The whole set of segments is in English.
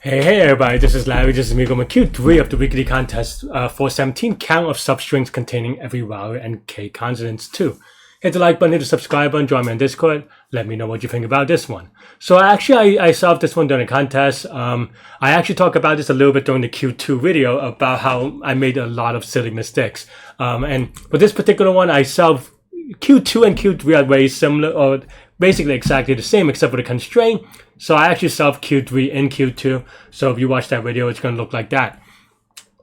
Hey everybody, this is Larry. This is me going Q3 of the weekly contest for 17 count of substrings containing every vowel and K consonants too. Hit the like button, hit the subscribe button, join me on Discord. Let me know what you think about this one. So actually I solved this one during the contest. I actually talked about this a little bit during the Q2 video about how I made a lot of silly mistakes. And for this particular one, I solved Q2 and Q3 are very similar, or basically exactly the same except for the constraint. So I actually solved Q3 and Q2. So if you watch that video, it's going to look like that.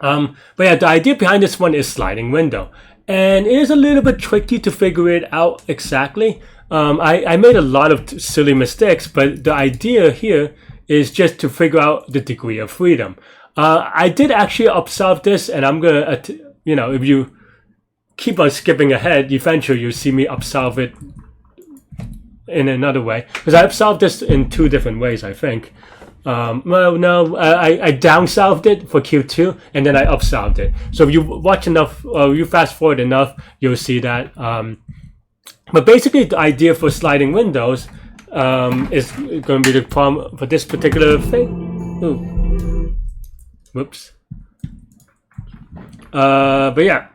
But yeah, the idea behind this one is sliding window. And it is a little bit tricky to figure it out exactly. I made a lot of silly mistakes, but the idea here is just to figure out the degree of freedom. I did actually upsolve this, and I'm going to, if you keep on skipping ahead, eventually you'll see me upsolve it in another way, because I've solved this in two different ways, I think. I downsolved it for Q2 and then I upsolved it. So if you watch enough, or you fast forward enough, you'll see that. But basically, the idea for sliding windows is going to be the problem for this particular thing. Ooh. Whoops. But yeah.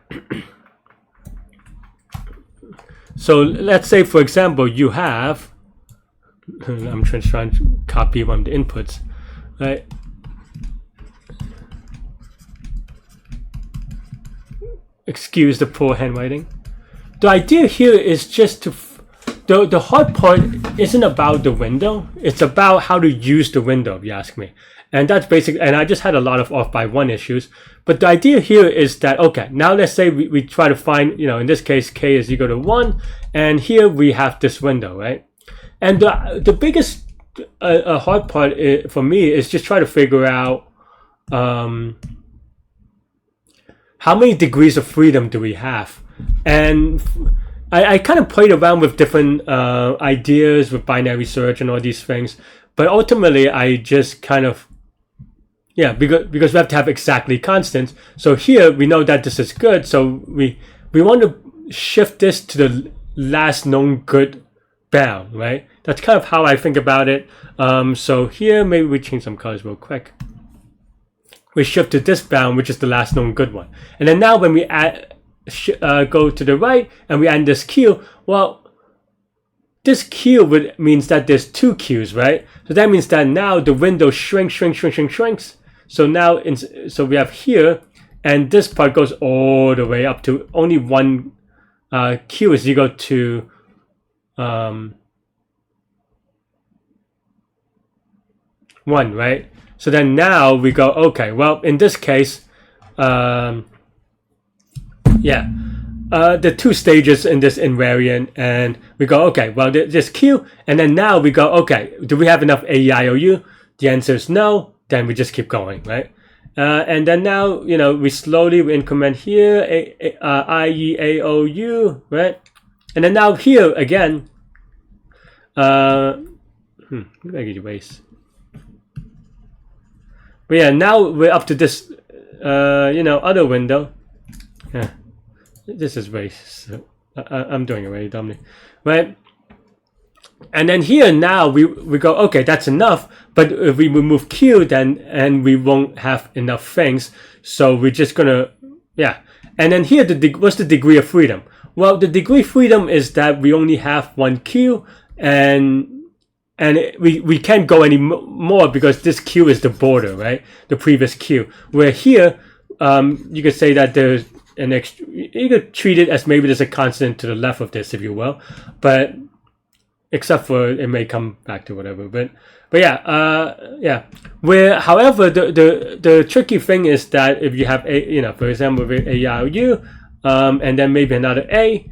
So let's say, for example, you have, I'm trying to copy one of the inputs, right? Excuse the poor handwriting. The idea here is just to, the hard part isn't about the window, it's about how to use the window, if you ask me. And that's basic, and I just had a lot of off by one issues. But the idea here is that, okay, now let's say we try to find, in this case, K is equal to 1. And here we have this window, right? And the biggest hard part for me is just try to figure out how many degrees of freedom do we have. And I kind of played around with different ideas with binary search and all these things. But ultimately, I just kind of, because we have to have exactly constants. So here we know that this is good. So we want to shift this to the last known good bound, right? That's kind of how I think about it. So here, maybe we change some colors real quick. We shift to this bound, which is the last known good one. And then now when we go to the right and we add this Q, well, this Q means that there's two Qs, right? So that means that now the window shrinks. So now, so we have here, and this part goes all the way up to only one Q is equal to 1, right? So then now we go, okay, well, in this case, the two stages in this invariant, and we go, okay, well, there's Q, and then now we go, okay, do we have enough A, E, I, O, U? The answer is no. Then we just keep going, right? And then now, we slowly increment here, I, E, A, O, U, right? And then now here again, maybe I can erase. But yeah, now we're up to this, other window. Yeah, this is race. So I'm doing it very dumbly, right? And then here now we go, okay, that's enough. But if we remove Q, and we won't have enough things. So we're just gonna, And then here, what's the degree of freedom? Well, the degree of freedom is that we only have one Q, and we can't go any more because this Q is the border, right? The previous Q. Where here, you could say that there's an extra, you could treat it as maybe there's a consonant to the left of this, if you will, but except for it may come back to whatever. But Where, however, the tricky thing is that if you have a, for example, A, I, O, U, and then maybe another A,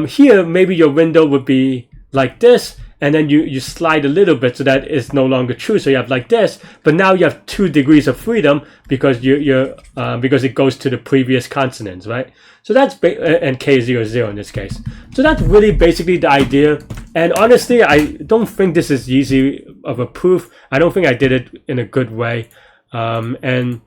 here maybe your window would be like this. And then you slide a little bit so that it's no longer true. So you have like this, but now you have 2 degrees of freedom because because it goes to the previous consonants, right? So that's and K is 0, 0 in this case. So that's really basically the idea. And honestly, I don't think this is easy of a proof. I don't think I did it in a good way. And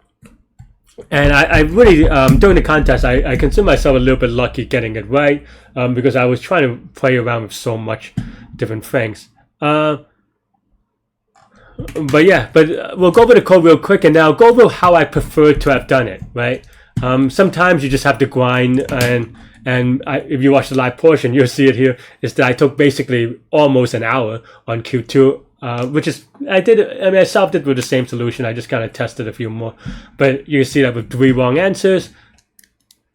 I really, during the contest, I consider myself a little bit lucky getting it right, because I was trying to play around with so much different things. But yeah, we'll go over the code real quick, and then I'll go over how I prefer to have done it, right? Sometimes you just have to grind, and if you watch the live portion, you'll see it here, is that I took basically almost an hour on Q2, which is, I solved it with the same solution, I just kind of tested a few more. But you can see that with 3 wrong answers.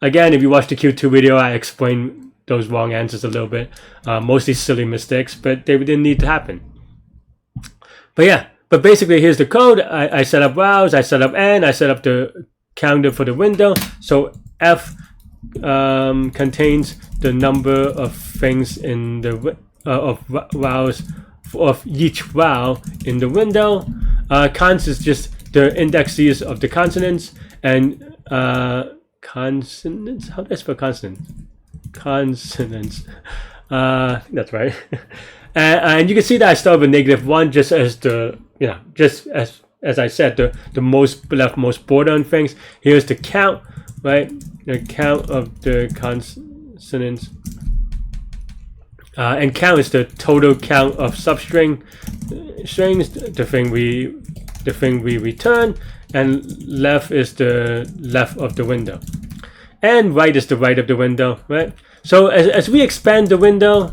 Again, if you watch the Q2 video, I explained those wrong answers a little bit, mostly silly mistakes, but they didn't need to happen. But yeah, but basically here's the code. I set up rows, I set up n, I set up the counter for the window. So f contains the number of things in the of rows of each vowel in the window. Cons is just the indexes of the consonants, and consonants. How do I spell consonant? Consonants. I think that's right. And you can see that I start with -1, just as the just as I said, the most leftmost border on things. Here's the count, right? The count of the consonants, and count is the total count of strings, the thing we return, and left is the left of the window, and right is the right of the window, right? So as we expand the window,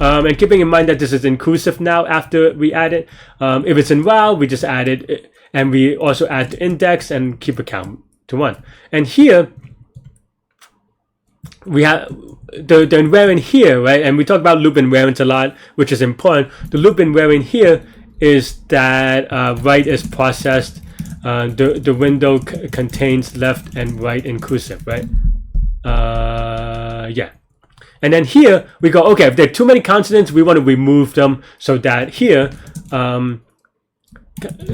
and keeping in mind that this is inclusive now after we add it, if it's in while, we just add it, and we also add the index and keep a count to 1. And here we have the invariant here, right? And we talk about loop invariants a lot, which is important. The loop invariant here is that right is processed, the window contains left and right inclusive, right? Yeah. And then here we go, okay, if there are too many consonants, we want to remove them, so that here,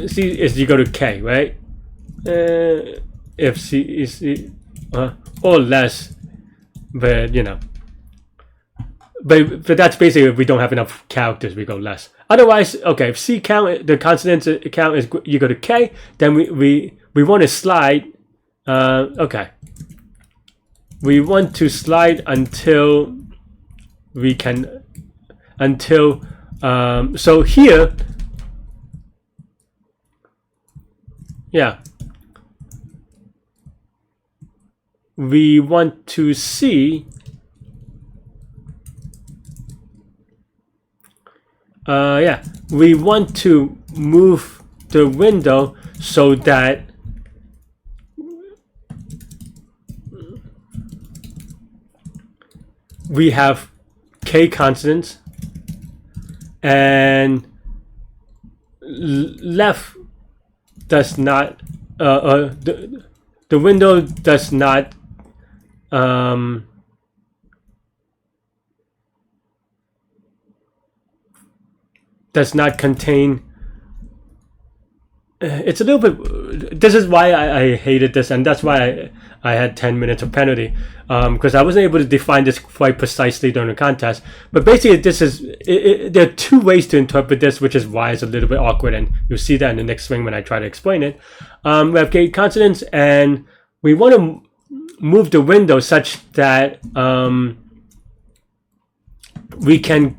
C is equal to K, right? If C is or less, but but that's basically if we don't have enough characters, we go less. Otherwise, okay, if C count, the consonants count is equal to K, then we want to slide, okay. We want to slide until we can, so here, yeah, we want to see, yeah, we want to move the window so that we have K consonants, and left does not, the window does not contain, it's a little bit, this is why I hated this, and that's why I had 10 minutes of penalty, because I wasn't able to define this quite precisely during the contest. But basically this is, there are 2 ways to interpret this, which is why it's a little bit awkward, and you'll see that in the next swing when I try to explain it. We have K consonants, and we want to move the window such that we can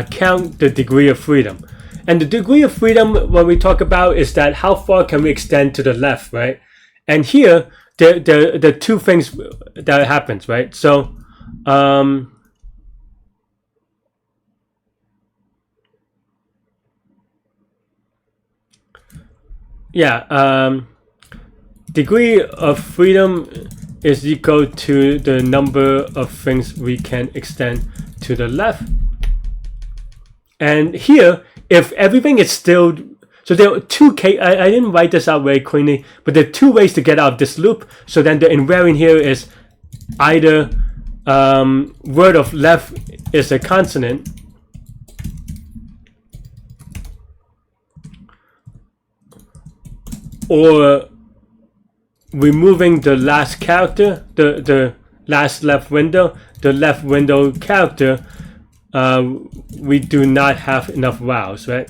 count the degree of freedom. And the degree of freedom, when we talk about, is that how far can we extend to the left, right? And here, there are 2 things that happens, right? So, yeah, degree of freedom is equal to the number of things we can extend to the left. And here, if everything is still, so there are 2 K, I didn't write this out very cleanly, but there are 2 ways to get out of this loop. So then the invariant here is either word of left is a consonant, or removing the last character, the last left window, the left window character, we do not have enough vowels, right?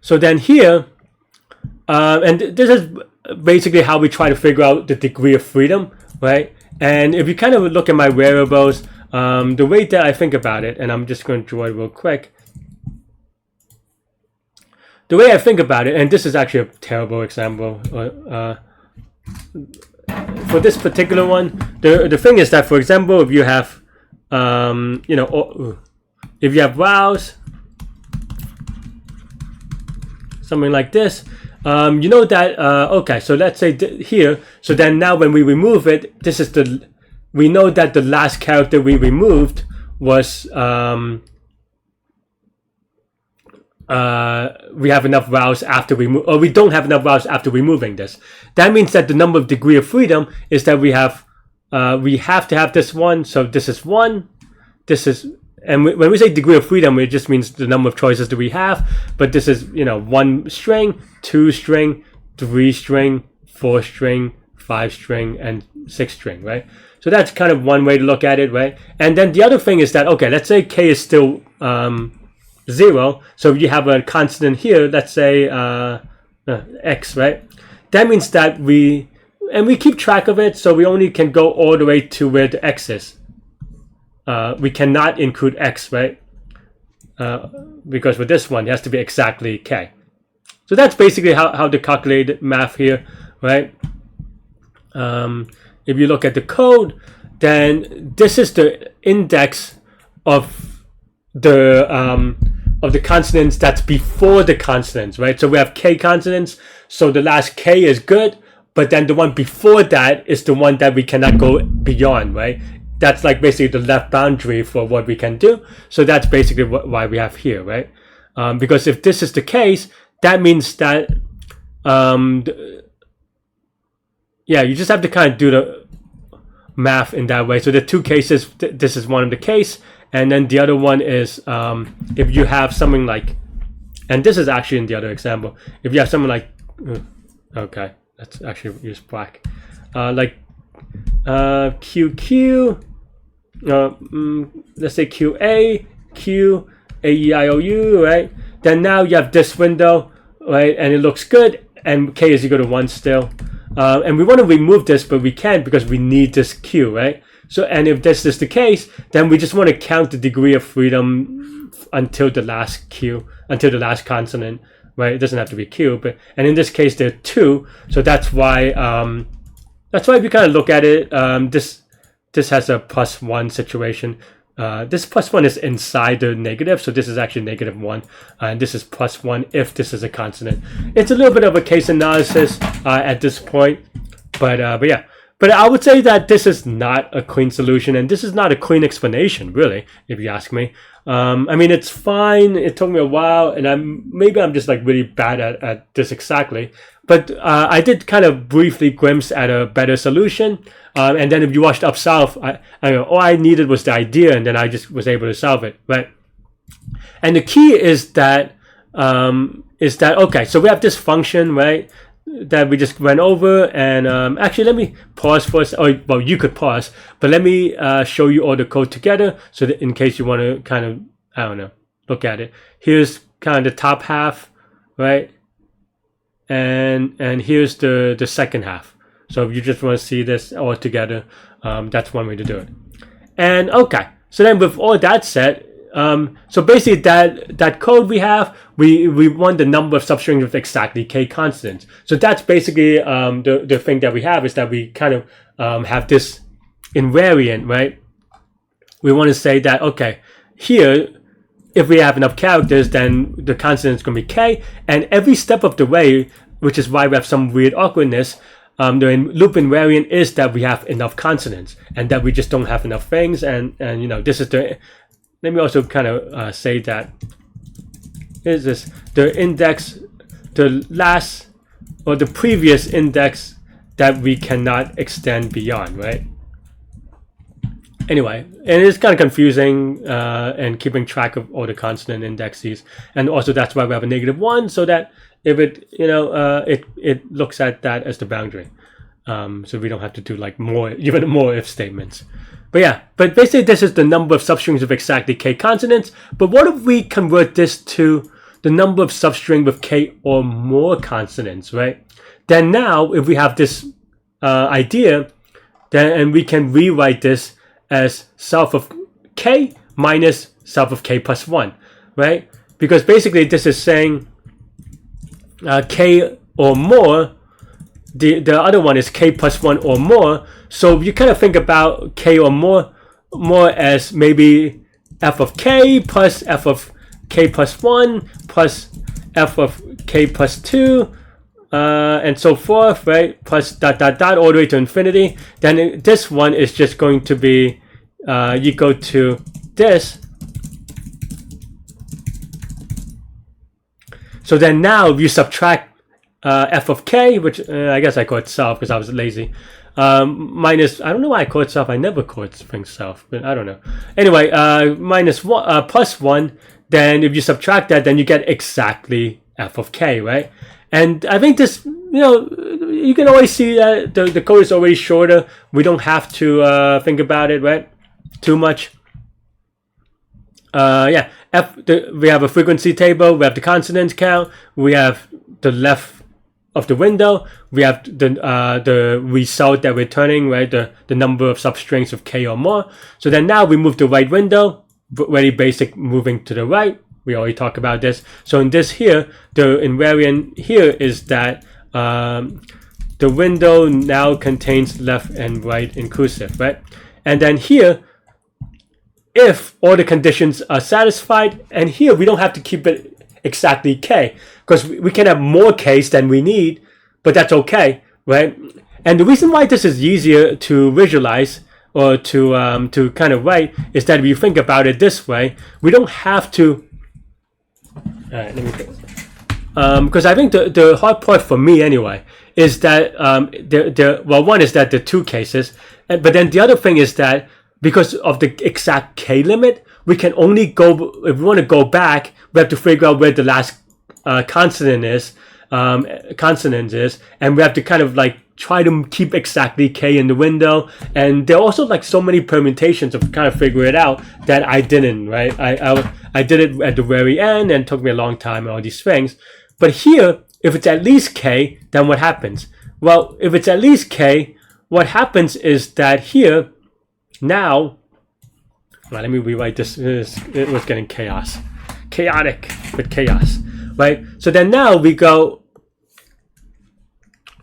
So then here, and this is basically how we try to figure out the degree of freedom, right? And if you kind of look at my variables, the way that I think about it, and I'm just going to draw it real quick. The way I think about it, and this is actually a terrible example for this particular one. The thing is that, for example, if you have if you have vowels, something like this, you know that okay, so let's say here, so then now when we remove it, this is we know that the last character we removed was we have enough vowels after we don't have enough vowels after removing this. That means that the number of degree of freedom is that we have to have this one. So this is one, this is, and when we say degree of freedom, it just means the number of choices that we have. But this is, 1 string, 2 string, 3 string, 4 string, 5 string, and 6 string, right? So that's kind of one way to look at it, right? And then the other thing is that, okay, let's say k is still 0. So if you have a consonant here, let's say x, right? That means that we keep track of it, so we only can go all the way to where the x is. We cannot include x, right? Because with this one, it has to be exactly k. So that's basically how to calculate math here, right? If you look at the code, then this is the index of the consonants that's before the consonants, right? So we have k consonants, so the last k is good, but then the one before that is the one that we cannot go beyond, right? That's like basically the left boundary for what we can do. So that's basically why we have here, right? Because if this is the case, that means that you just have to kind of do the math in that way. So the two cases, this is one of the case, and then the other one is if you have something like, and this is actually in the other example, if you have something like, okay, let's actually use black, like QQ, let's say QA, Q, AEIOU, right? Then now you have this window, right? And it looks good, and K is equal to 1 still. And we want to remove this, but we can't because we need this Q, right? So, and if this is the case, then we just want to count the degree of freedom until the last Q, until the last consonant, right? It doesn't have to be Q, and in this case there are 2, so that's why we kind of look at it. This has a +1 situation. This +1 is inside the negative, so this is actually -1, and this is +1 if this is a consonant. It's a little bit of a case analysis at this point, but yeah. But I would say that this is not a clean solution, and this is not a clean explanation, really, if you ask me. I mean, it's fine. It took me a while, and maybe I'm just like really bad at this exactly. But I did kind of briefly glimpse at a better solution. And then if you watched Up South, all I needed was the idea, and then I just was able to solve it, right? And the key is that okay, so we have this function, right, that we just went over, and actually let me pause first. Oh, well, you could pause, but let me show you all the code together, so that in case you want to kind of, I don't know, look at it. Here's kind of the top half, right? And here's the second half. So if you just want to see this all together, that's one way to do it. And okay, so then with all that said, so basically that code we have, we want the number of substrings with exactly k consonants. So that's basically the thing that we have, is that we kind of have this invariant, right? We want to say that, okay, here, if we have enough characters, then the consonant is going to be k, and every step of the way, which is why we have some weird awkwardness, the loop invariant is that we have enough consonants, and that we just don't have enough things, and this is the, let me also kind of say that, is this the index, the last, or the previous index that we cannot extend beyond, right? Anyway, and it's kind of confusing and keeping track of all the consonant indexes, and also that's why we have a -1, so that if it it looks at that as the boundary, so we don't have to do like even more if statements. But yeah, but basically this is the number of substrings of exactly k consonants. But what if we convert this to the number of substring with k or more consonants, right? Then now if we have this idea, then and we can rewrite this as self of k minus sub of k plus 1, right? Because basically this is saying k or more. The other one is k plus 1 or more. So you kind of think about k or more as maybe f of k plus f of k plus 1 plus f of k plus 2 and so forth, right? Plus dot dot dot all the way to infinity. Then this one is just going to be equal to this. So then now if you subtract f of k, which I guess I call it self because I was lazy, minus, I don't know why I call it self. I never call things self, but I don't know. Anyway, minus 1 plus 1. Then if you subtract that, then you get exactly f of k, right? And I think this, you can always see that the code is already shorter. We don't have to think about it, right? Too much. Yeah, we have a frequency table. We have the consonant count. We have the left of the window. We have the result that we're turning, right? The number of substrings of k or more. So then now we move the right window. Very basic, moving to the right. We already talked about this. So in this here, the invariant here is that the window now contains left and right inclusive, right? And then here, if all the conditions are satisfied, and here we don't have to keep it exactly k, because we can have more k's than we need, but that's okay, right? And the reason why this is easier to visualize or to kind of write is that if you think about it this way, we don't have to. All right, let me think. Because I think the hard part for me anyway is that one is that the two cases, but then the other thing is that because of the exact k limit, we can only go, if we want to go back, we have to figure out where the last consonant is, and we have to kind of like try to keep exactly k in the window. And there are also like so many permutations of kind of figure it out that I didn't, right? I did it at the very end and it took me a long time and all these things. But here, if it's at least k, then what happens? Well, if it's at least k, what happens is that here, now, well, let me rewrite this. It was getting chaotic with chaos, right? So then now we go,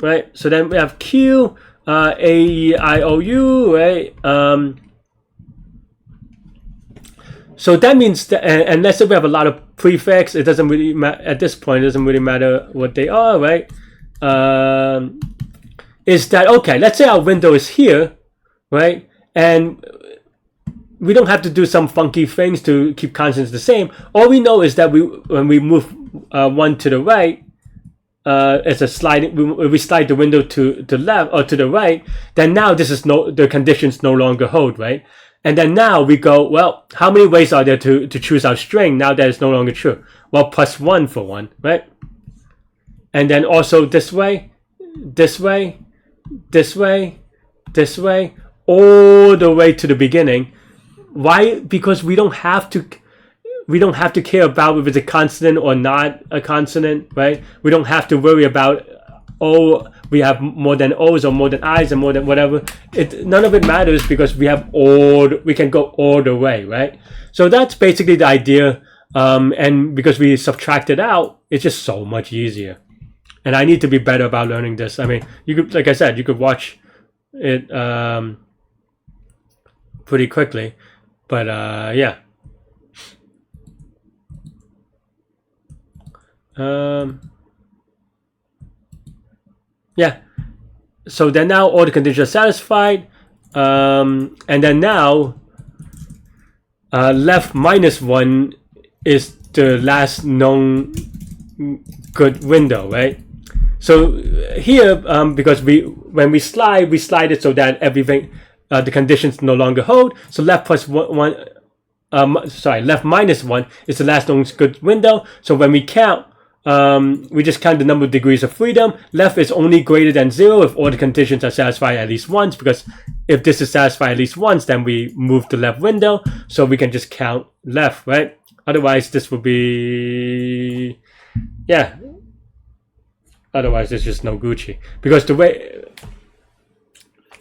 right? So then we have Q, A, E, I, O, U, right? So that means that, and let's say we have a lot of prefix, it doesn't really matter at this point. It doesn't really matter what they are, right? Is that okay? Let's say our window is here, right? And we don't have to do some funky things to keep consonants the same. All we know is that when we move one to the right, it's a slide. We slide the window to the left or to the right. Then now the conditions no longer hold, right? And then now we go, well, how many ways are there to choose our string now that it's no longer true? Well, plus 1 for 1, right? And then also this way, this way, this way, this way, all the way to the beginning. Why? Because we don't have to care about if it's a consonant or not a consonant, right? We don't have to worry about, we have more than O's or more than I's and more than whatever. None of it matters because we can go all the way, right? So that's basically the idea. And because we subtract it out, it's just so much easier. And I need to be better about learning this. I mean, you could, like I said, you could watch it pretty quickly, but yeah. Yeah. So then now all the conditions are satisfied, and then now left minus 1 is the last known good window, right? So here, because when we slide it so that everything, the conditions no longer hold. So left minus 1 is the last known good window. So when we count, we just count the number of degrees of freedom. Left is only greater than 0 if all the conditions are satisfied at least once, because if this is satisfied at least once, then we move the left window. So we can just count left, right? Otherwise, this would be, yeah. Otherwise, it's just no Gucci. Because the way,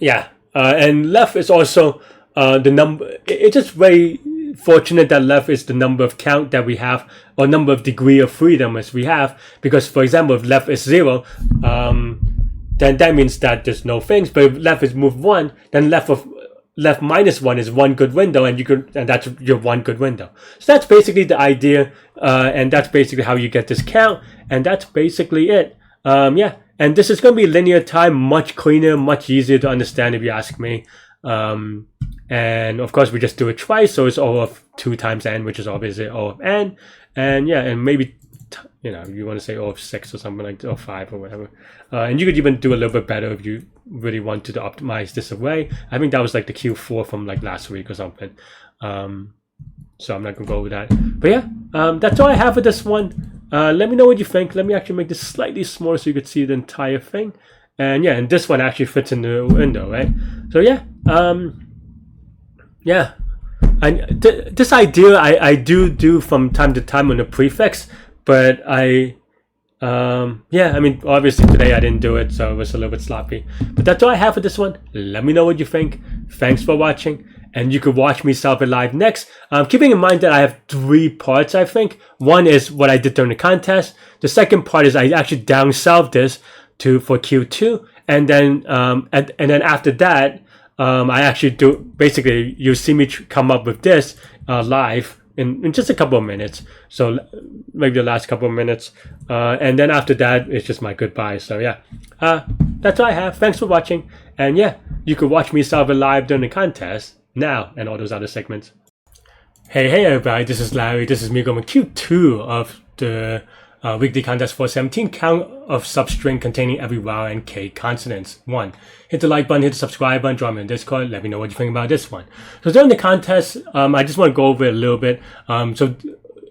yeah. And left is also the number. It's just very fortunate that left is the number of count that we have, or number of degree of freedom as we have. Because for example, if left is 0, then that means that there's no things. But if left is move 1, then left minus 1 is one good window, and that's your one good window. So that's basically the idea, and that's basically how you get this count, and that's basically it. Yeah, and this is going to be linear time, much cleaner, much easier to understand if you ask me. And of course we just do it twice, so it's O of 2 times n, which is obviously O of n, and yeah, and maybe you want to say O of 6 or something like that, or 5 or whatever. And you could even do a little bit better if you really wanted to optimize this away. I think that was like the Q4 from like last week or something. So I'm not gonna go over that. But yeah, that's all I have for this one. Let me know what you think. Let me actually make this slightly smaller so you could see the entire thing. And yeah, and this one actually fits in the window, right? So yeah, yeah. And this idea I do from time to time on the prefix, but yeah, I mean, obviously today I didn't do it, so it was a little bit sloppy. But that's all I have for this one. Let me know what you think. Thanks for watching, and you could watch me solve it live next. Keeping in mind that I have 3 parts, I think. One is what I did during the contest. The second part is I actually down solved this for Q2, and then and then after that, I actually do, basically you see me come up with this live in just a couple of minutes, so maybe the last couple of minutes, and then after that it's just my goodbye. So yeah, that's all I have. Thanks for watching, and yeah, you could watch me solve it live during the contest now and all those other segments. Hey everybody, this is Larry. This is me going Q2 of the weekly contest for 17 count of substring containing every vowel and K consonants. 1. Hit the like button, hit the subscribe button, join me on Discord, let me know what you think about this one. So during the contest, I just want to go over it a little bit. So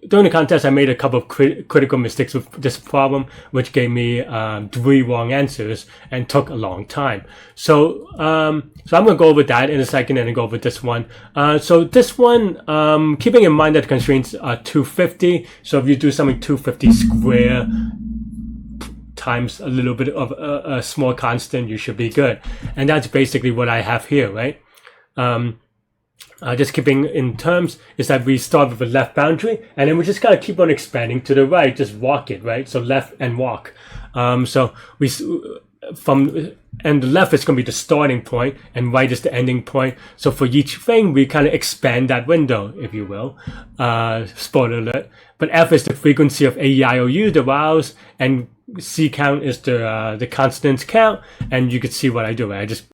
during the contest, I made a couple of critical mistakes with this problem, which gave me 3 wrong answers and took a long time. So so I'm going to go over that in a second and then go over this one. So this one, keeping in mind that the constraints are 250. So if you do something 250 square times a little bit of a small constant, you should be good. And that's basically what I have here, right? Just keeping in terms is that we start with a left boundary, and then we just gotta keep on expanding to the right, just walk it, right? So left and walk. So we and the left is going to be the starting point and right is the ending point. So for each thing, we kind of expand that window, if you will. Spoiler alert. But F is the frequency of A, E, I, O, U, the vowels, and C count is the consonants count. And you could see what I do. Right? I just,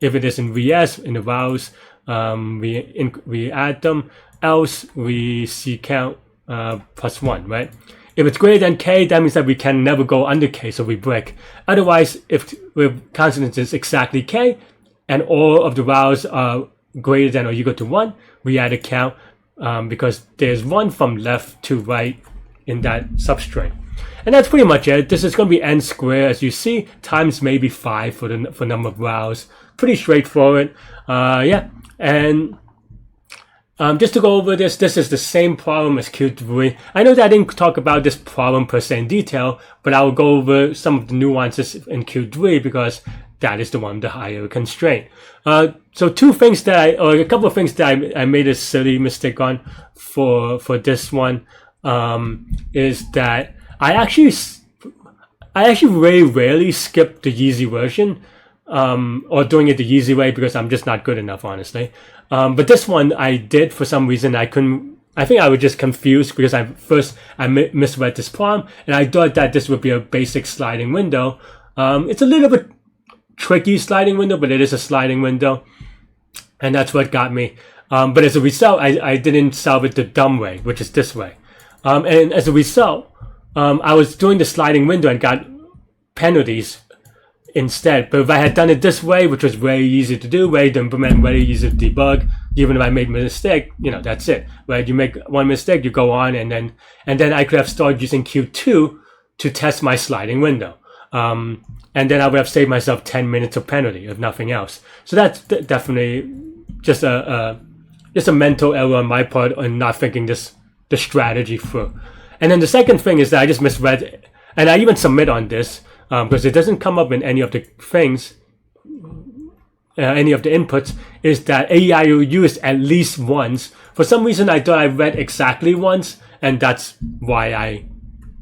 if it is in VS, in the vowels, we add them. Else, we C count plus 1, right? If it's greater than K, that means that we can never go under K, so we break. Otherwise, if consonants is exactly K, and all of the vowels are greater than or equal to 1, we add a count because there's 1 from left to right in that substring. And that's pretty much it. This is going to be n squared, as you see, times maybe 5 for number of vowels. Pretty straightforward. Yeah, and just to go over this is the same problem as Q3. I know that I didn't talk about this problem per se in detail, but I will go over some of the nuances in Q3 because that is the one with the higher constraint. So a couple of things that I made a silly mistake on for this one is that I actually very rarely skip the easy version or doing it the easy way because I'm just not good enough, honestly. But this one I did for some reason. I think I was just confused because I misread this problem and I thought that this would be a basic sliding window. It's a little bit tricky sliding window, but it is a sliding window, and that's what got me. But as a result, I didn't solve it the dumb way, which is this way. And as a result, I was doing the sliding window and got penalties instead. But if I had done it this way, which was very easy to do, very to implement, very easy to debug, even if I made a mistake, that's it. Right? You make one mistake, you go on, and then I could have started using Q2 to test my sliding window. And then I would have saved myself 10 minutes of penalty, if nothing else. So that's definitely just a mental error on my part in not thinking the strategy through. And then the second thing is that I just misread, and I even submit on this, because it doesn't come up in any of the things. any of the inputs is that AEIOU is at least once. For some reason, I thought I read exactly once, and that's why I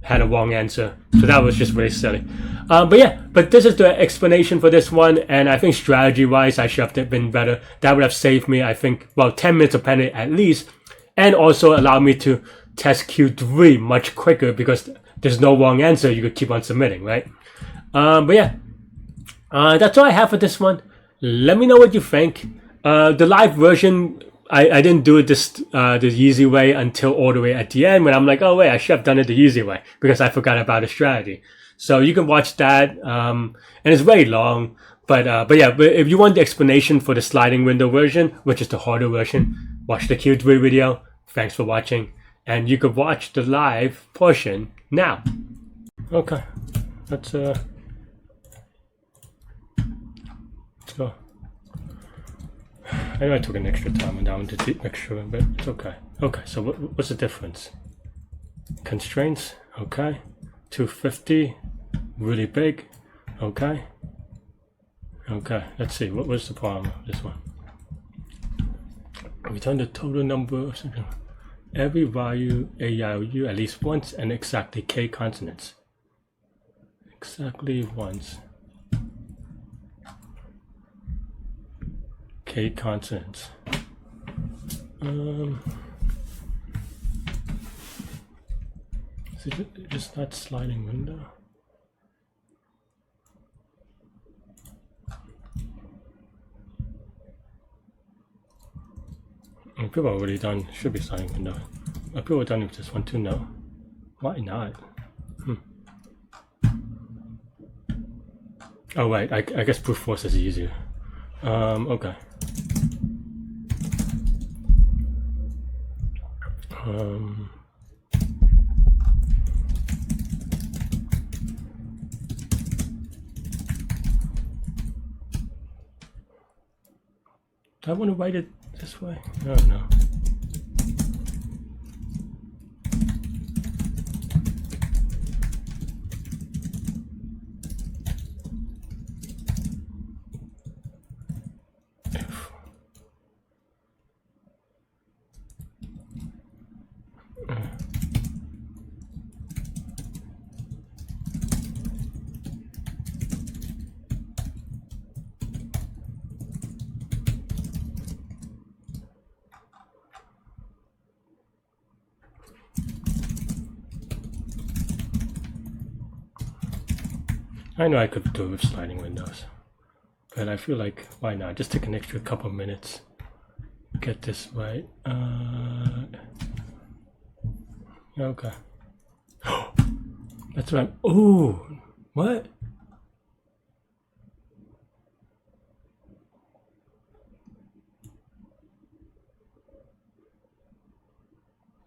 had a wrong answer. So that was just really silly. But this is the explanation for this one, and I think strategy-wise, I should have been better. That would have saved me, I think, well, 10 minutes of penalty at least, and also allowed me to test Q3 much quicker because there's no wrong answer. You could keep on submitting, right? That's all I have for this one. Let me know what you think. The live version, I didn't do it the easy way until all the way at the end when I'm like, oh wait, I should have done it the easy way because I forgot about the strategy. So you can watch that, and it's very long. But if you want the explanation for the sliding window version, which is the harder version, watch the Q3 video. Thanks for watching, and you could watch the live portion now. Okay, let's go. I know I took an extra time on that one to make sure, but it's okay. Okay, so what's the difference? Constraints, okay. 250, really big, okay. Okay, let's see, what was the problem with this one? Return the total number of every value AEIOU at least once and exactly K consonants. Exactly once. K consonants. Is it just that sliding window? People are already done. Should be sliding window. Are people done with this one too? No. Why not? Oh wait, I guess brute force is easier. Okay. Do I want to write it this way? Oh no. I know I could do it with sliding windows, but I feel like why not? Just take an extra couple minutes, get this right. Okay. That's right. Oh, what?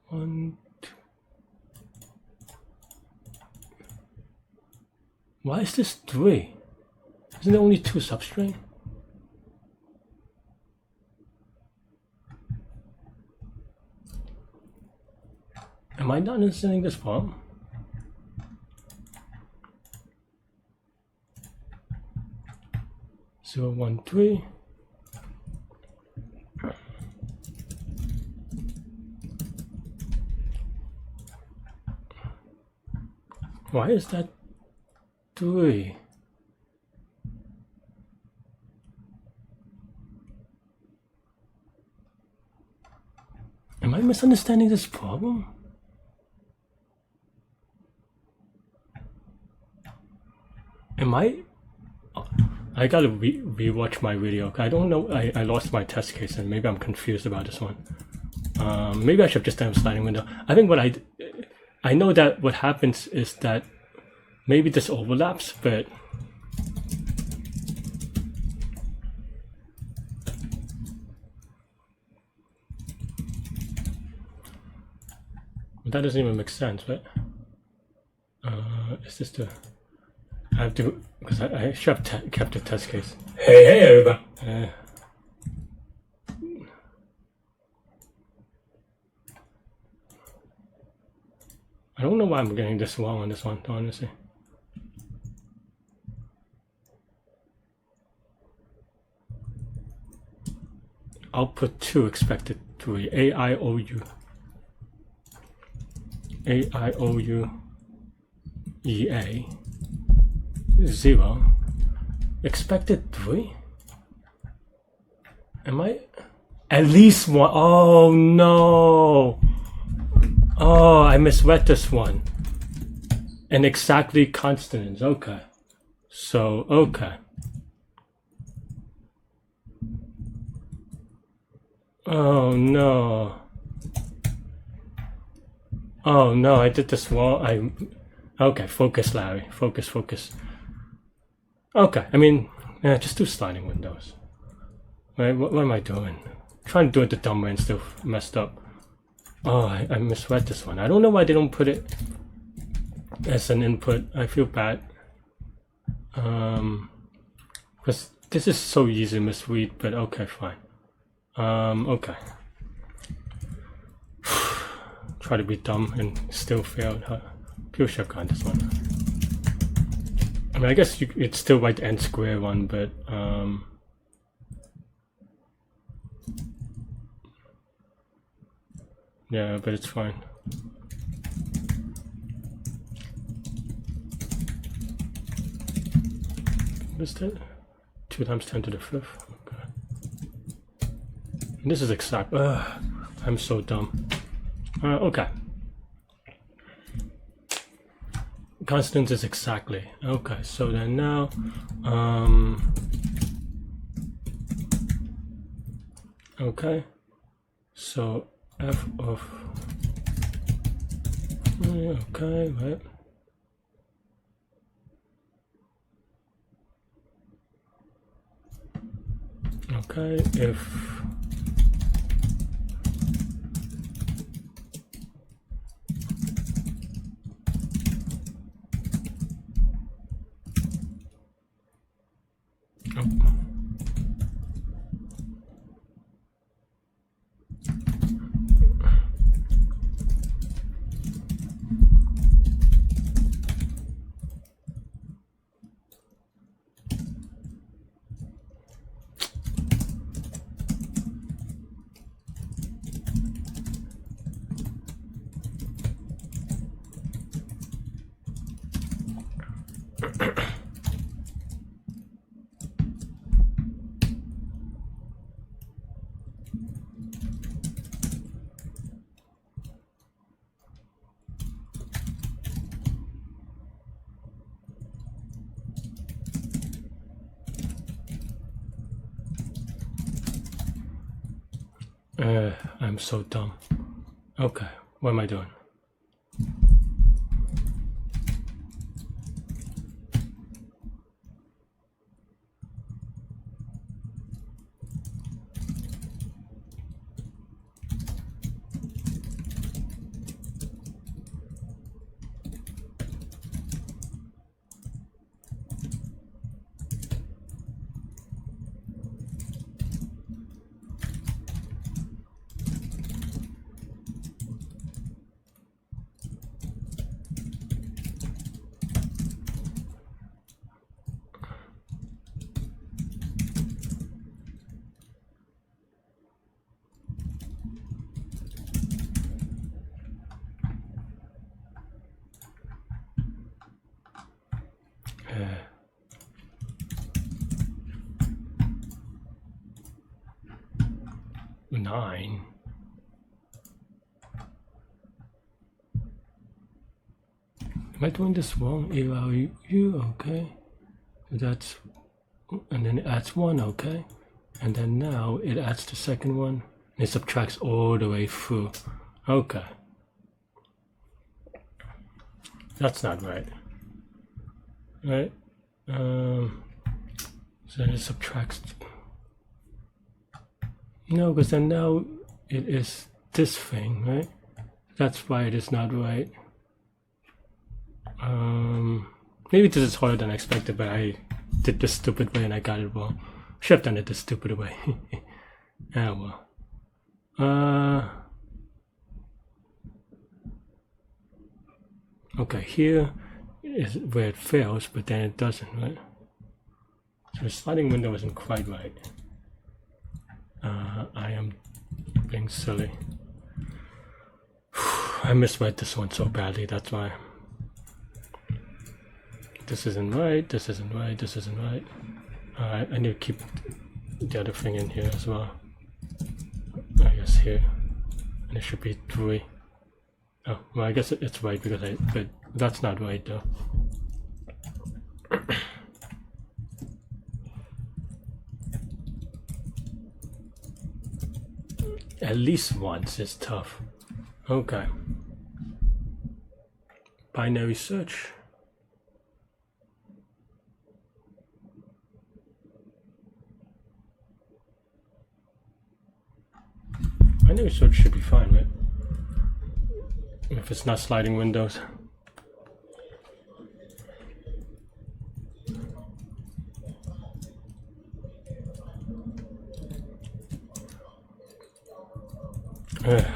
One. Why is this 3? Isn't there only 2 substring? Am I not understanding this problem? Zero, 1, 3. Why is that 3? Am I misunderstanding this problem? Am I? I gotta rewatch my video. I don't know. I lost my test case, and maybe I'm confused about this one. Maybe I should have just done a sliding window. I think what I know that what happens is that maybe this overlaps, but that doesn't even make sense, right? Is this the? I have to, because I should have kept the test case. Hey everybody. I don't know why I'm getting this wrong on this one, honestly. output 2, expected 3. A-I-O-U. A-I-O-U. E-A. 0. Expected 3? Am I? At least 1. Oh no! Oh, I misread this one. And exactly consonants. Okay. So, okay. Oh no. Oh no, I did this wrong. Okay, focus, Larry. Focus, focus. Okay, I mean, yeah, just do sliding windows. Right, what am I doing? I'm trying to do it the dumb way and still messed up. Oh, I misread this one. I don't know why they don't put it as an input. I feel bad. Because this is so easy to misread, but okay, fine. Okay. Try to be dumb and still failed. Pure shotgun this one. I mean, I guess it's still right n square one, but yeah, but it's fine. What is that? 2 times 10 to the 5th. Okay. And this is exact. I'm so dumb. Okay. Consonants is exactly. Okay, so then now, okay, so f of, okay, right. Okay, if I'm so dumb. Okay, what am I doing? Nine. Am I doing this wrong? You okay? That's, and then it adds 1, okay? And then now it adds the second one and it subtracts all the way through. Okay. That's not right. Right? So then it subtracts. No, because then now it is this thing, right? That's why it is not right. Maybe this is harder than I expected, but I did the stupid way and I got it wrong. Should have done it the stupid way. Ah, well. Okay, here is where it fails, but then it doesn't, right? So the sliding window isn't quite right. I being silly. I misread this one so badly, that's why. This isn't right, this isn't right, this isn't right. Alright, I need to keep the other thing in here as well. I guess here. And it should be 3. Oh, well I guess it's right because but that's not right though. At least once is tough. Okay. Binary search. Binary search should be fine, right? If it's not sliding windows.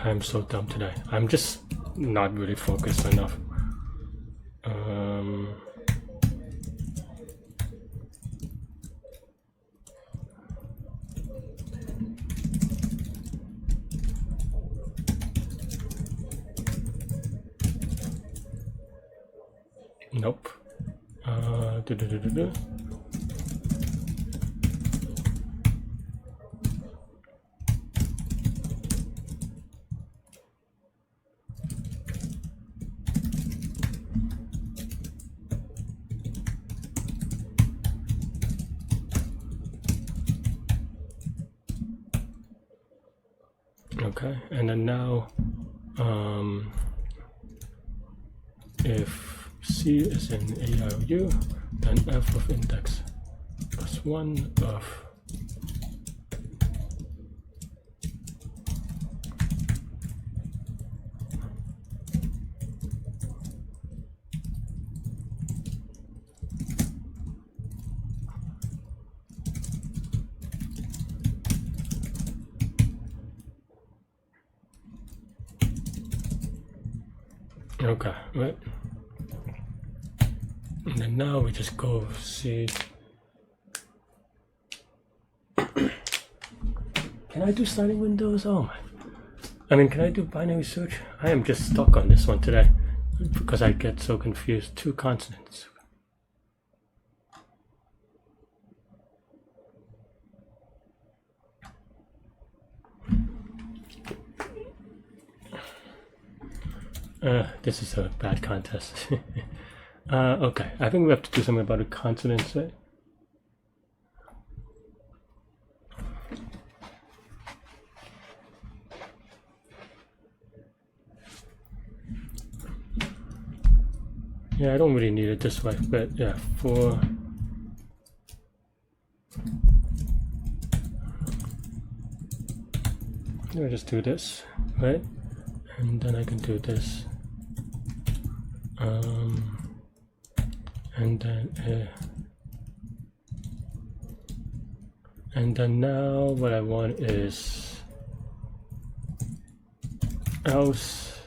I'm so dumb today. I'm just not really focused enough. Nope. Okay, and then now, if C is in A, I, O, U, then F of index plus 1 of okay, right? And then now we just go see. Can I do sliding windows? Oh my. I mean, can I do binary search? I am just stuck on this one today because I get so confused. 2 consonants. This is a bad contest. Okay, I think we have to do something about the consonants, right? Yeah, I don't really need it this way, but yeah, for let me just do this, right? And then I can do this. And then now what I want is else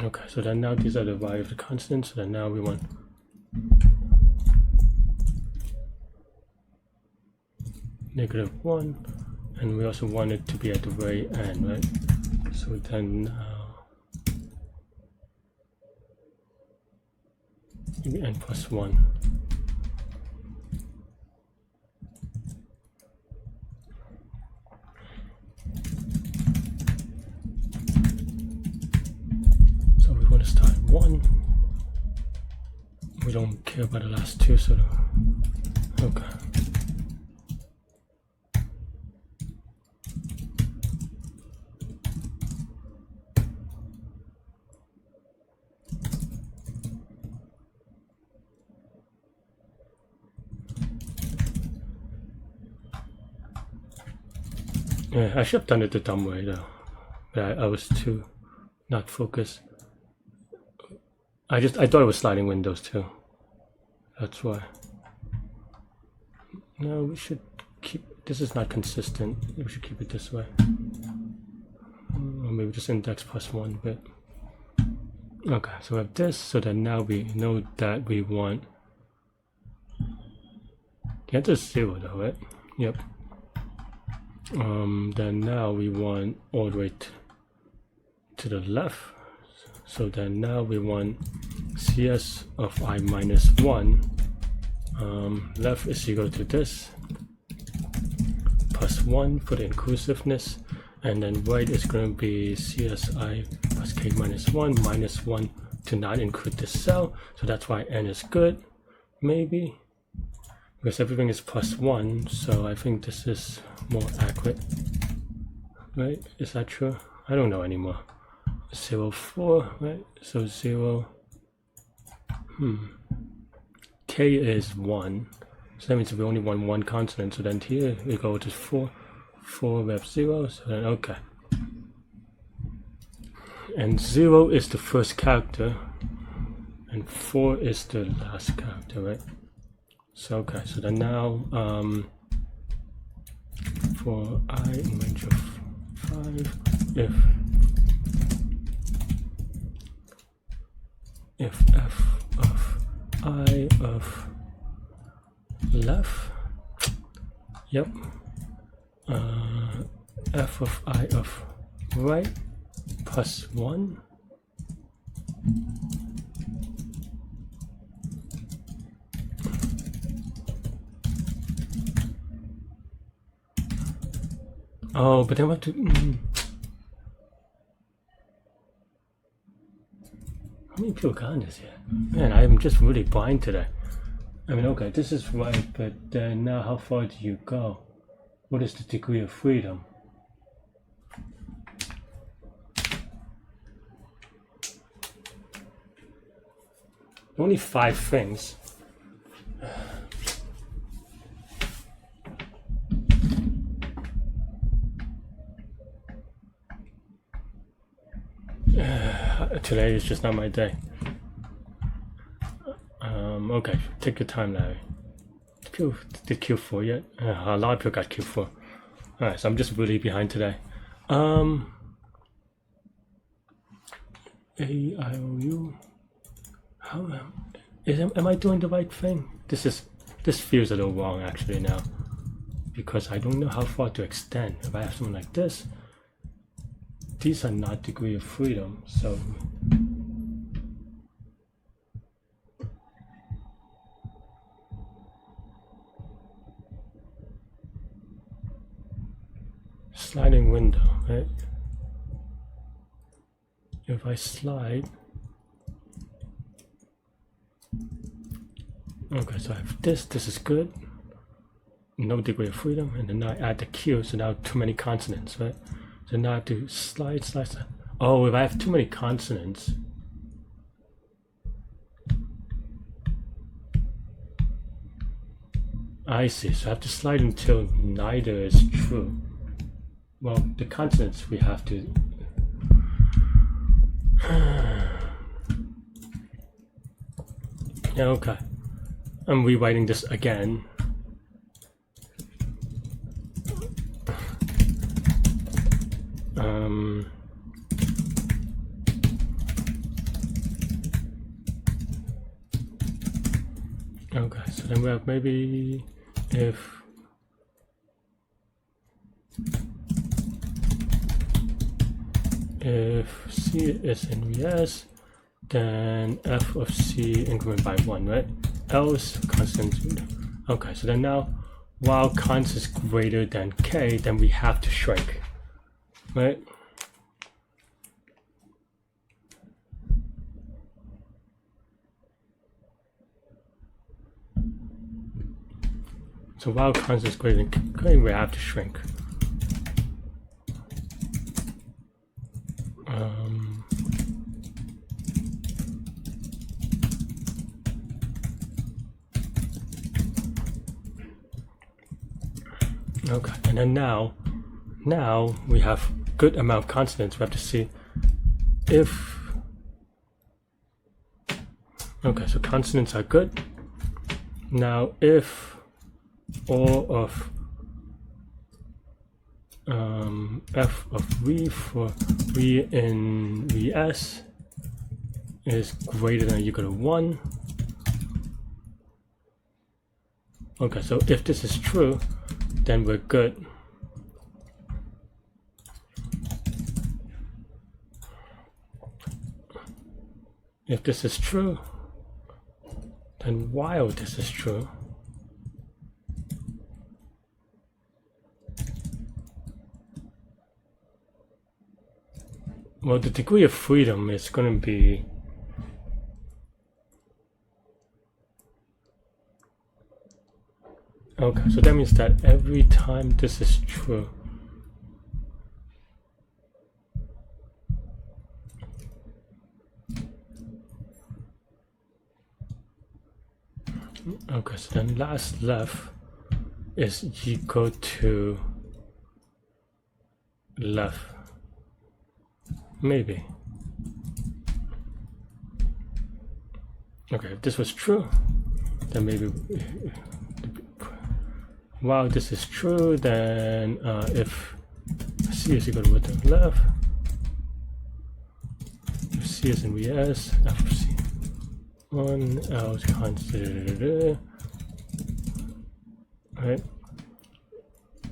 okay, so then now these are the value of the constants, so then now we want -1, and we also want it to be at the very end, right? So then now n plus 1. So we want to start at 1. We don't care about the last 2, so okay. Yeah, I should have done it the dumb way though. But I was too not focused. I thought it was sliding windows too. That's why. No, we should keep, this is not consistent. We should keep it this way. maybe just index +1 bit. Okay, so we have this, so then now we know that we want, yeah, just 0 though, right? Yep. Then now we want all the way to the left. So then now we want CS of I minus 1. Left is equal to this, +1 for the inclusiveness. And then right is going to be CSI plus K minus 1 minus 1 to not include this cell. So that's why N is good, maybe. Because everything is +1, so I think this is more accurate. Right? Is that true? I don't know anymore. 0, 4, right? So 0. K is 1. So that means we only want one consonant. So then here we go to 4. 4 we have 0. So then okay. And 0 is the first character. And 4 is the last character, right? So okay, so then now for I in range of 5, if f of I of left, yep, f of I of right +1, oh, but then what to how many people got this here? Man, I'm just really blind today. I mean, okay, this is right, but then now how far do you go? What is the degree of freedom? Only 5 things. Today is just not my day. Okay, take your time, Larry. Did Q4 yet? A lot of people got Q4. Alright, so I'm just really behind today. A-I-O-U. How am I doing the right thing? This feels a little wrong actually now, because I don't know how far to extend. If I have something like this, these are not degree of freedom, so sliding window, right? If I slide, okay, so I have this is good, no degree of freedom, and then I add the Q, so now too many consonants, right? So now I have to slide. Oh, if I have too many consonants, I see, so I have to slide until neither is true. Well, the consonants we have to yeah, okay. I'm rewriting this again. Okay, so then we have maybe if C is in VS, then f of C increment by 1, right? Else constant. Okay, so then now while cons is greater than K, then we have to shrink, right? So while cons is greater than K, we have to shrink. Okay, and then now we have good amount of consonants. We have to see if, okay, so consonants are good. Now if all of f of v for v in vs is greater than or equal to 1. Okay, so if this is true, then we're good. If this is true, then while this is true, well, the degree of freedom is going to be okay, so that means that every time this is true, okay, so then last left is equal to left. Maybe. Okay, if this was true, then maybe while this is true, then if C is equal to width of left, if C is in VS, F of C 1, L is constant, right?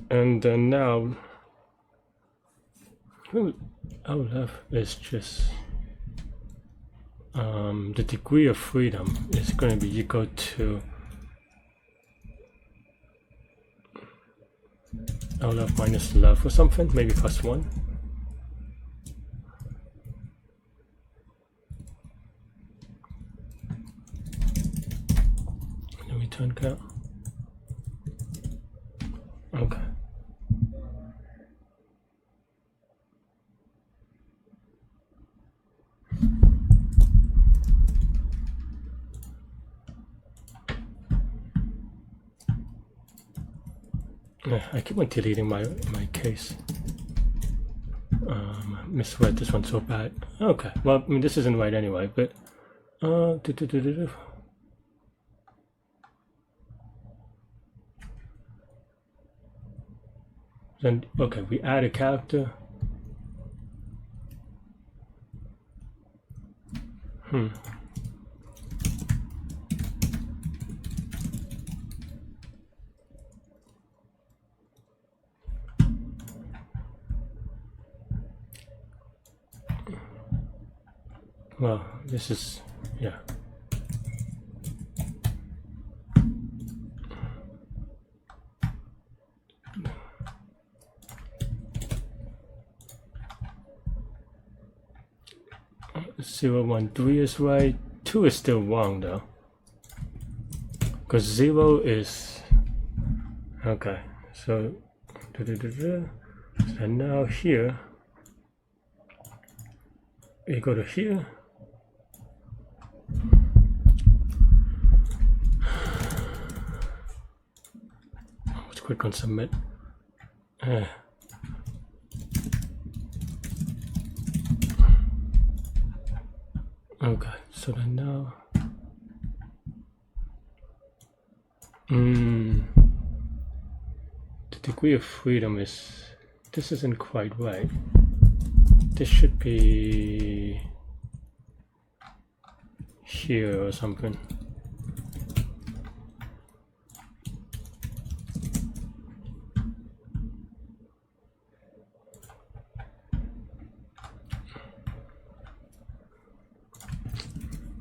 And then now, L left is just the degree of freedom is going to be equal to L left minus left or something, maybe plus 1. And then return count. Okay. I keep on deleting my case. Misread this one so bad. Okay, well, I mean, this isn't right anyway, but then okay, we add a character. Well, this is, yeah. Zero, 1, 3 is right. 2 is still wrong though, because 0 is okay. So, and now here you go to here. Let's click on submit. Okay, so then now the degree of freedom is, this isn't quite right. This should be here or something.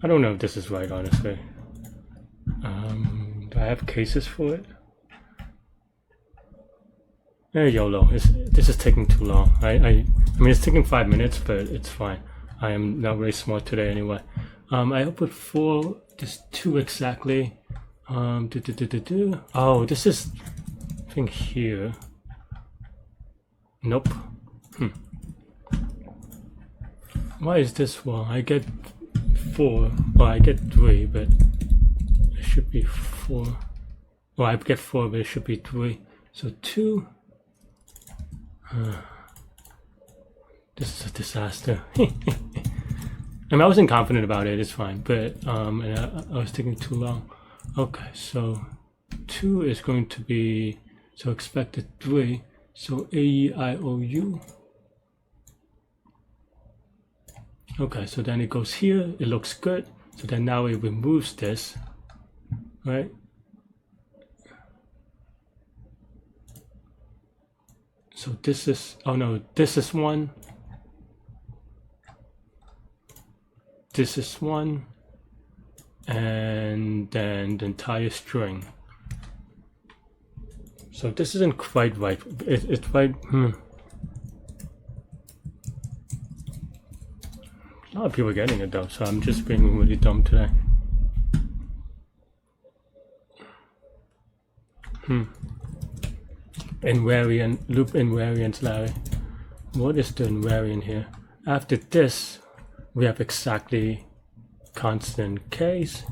I don't know if this is right, honestly. Do I have cases for it? YOLO. This is taking too long. I mean, it's taking 5 minutes, but it's fine. I am not very smart today anyway. I output 4, this 2 exactly. Oh, this is thing here. Nope. Why is this wrong? I get 4, well, I get 3, but it should be 4. Well, I get 4, but it should be 3. So 2. This is a disaster. I mean, I wasn't confident about it. It's fine, but and I was taking too long. Okay, so 2 is going to be, so expected 3 So A-E-I-O-U. Okay, so then it goes here, it looks good. So then now it removes this, right? So this is, oh no, this is one. This is one. And then the entire string. So this isn't quite right. It's right. A lot of people are getting it though, so I'm just being really dumb today. Invariant, loop invariant, Larry. What is the invariant here? After this, we have exactly constant case.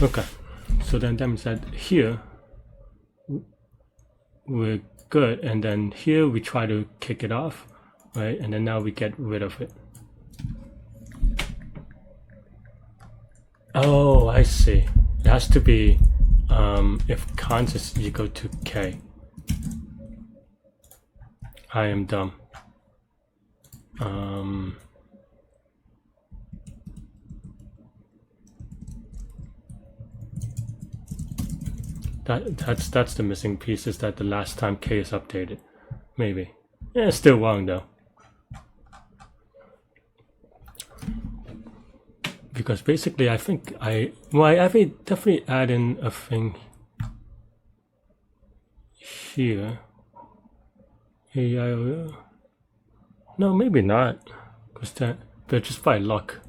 Okay, so then that means that here we're good, and then here we try to kick it off, right? And then now we get rid of it. Oh, I see. It has to be if cons is equal to k. I am dumb. That's the missing piece, is that the last time k is updated. Maybe. Yeah, it's still wrong though. Because basically I think I definitely add in a thing here. No, maybe not. Because that, but just by luck.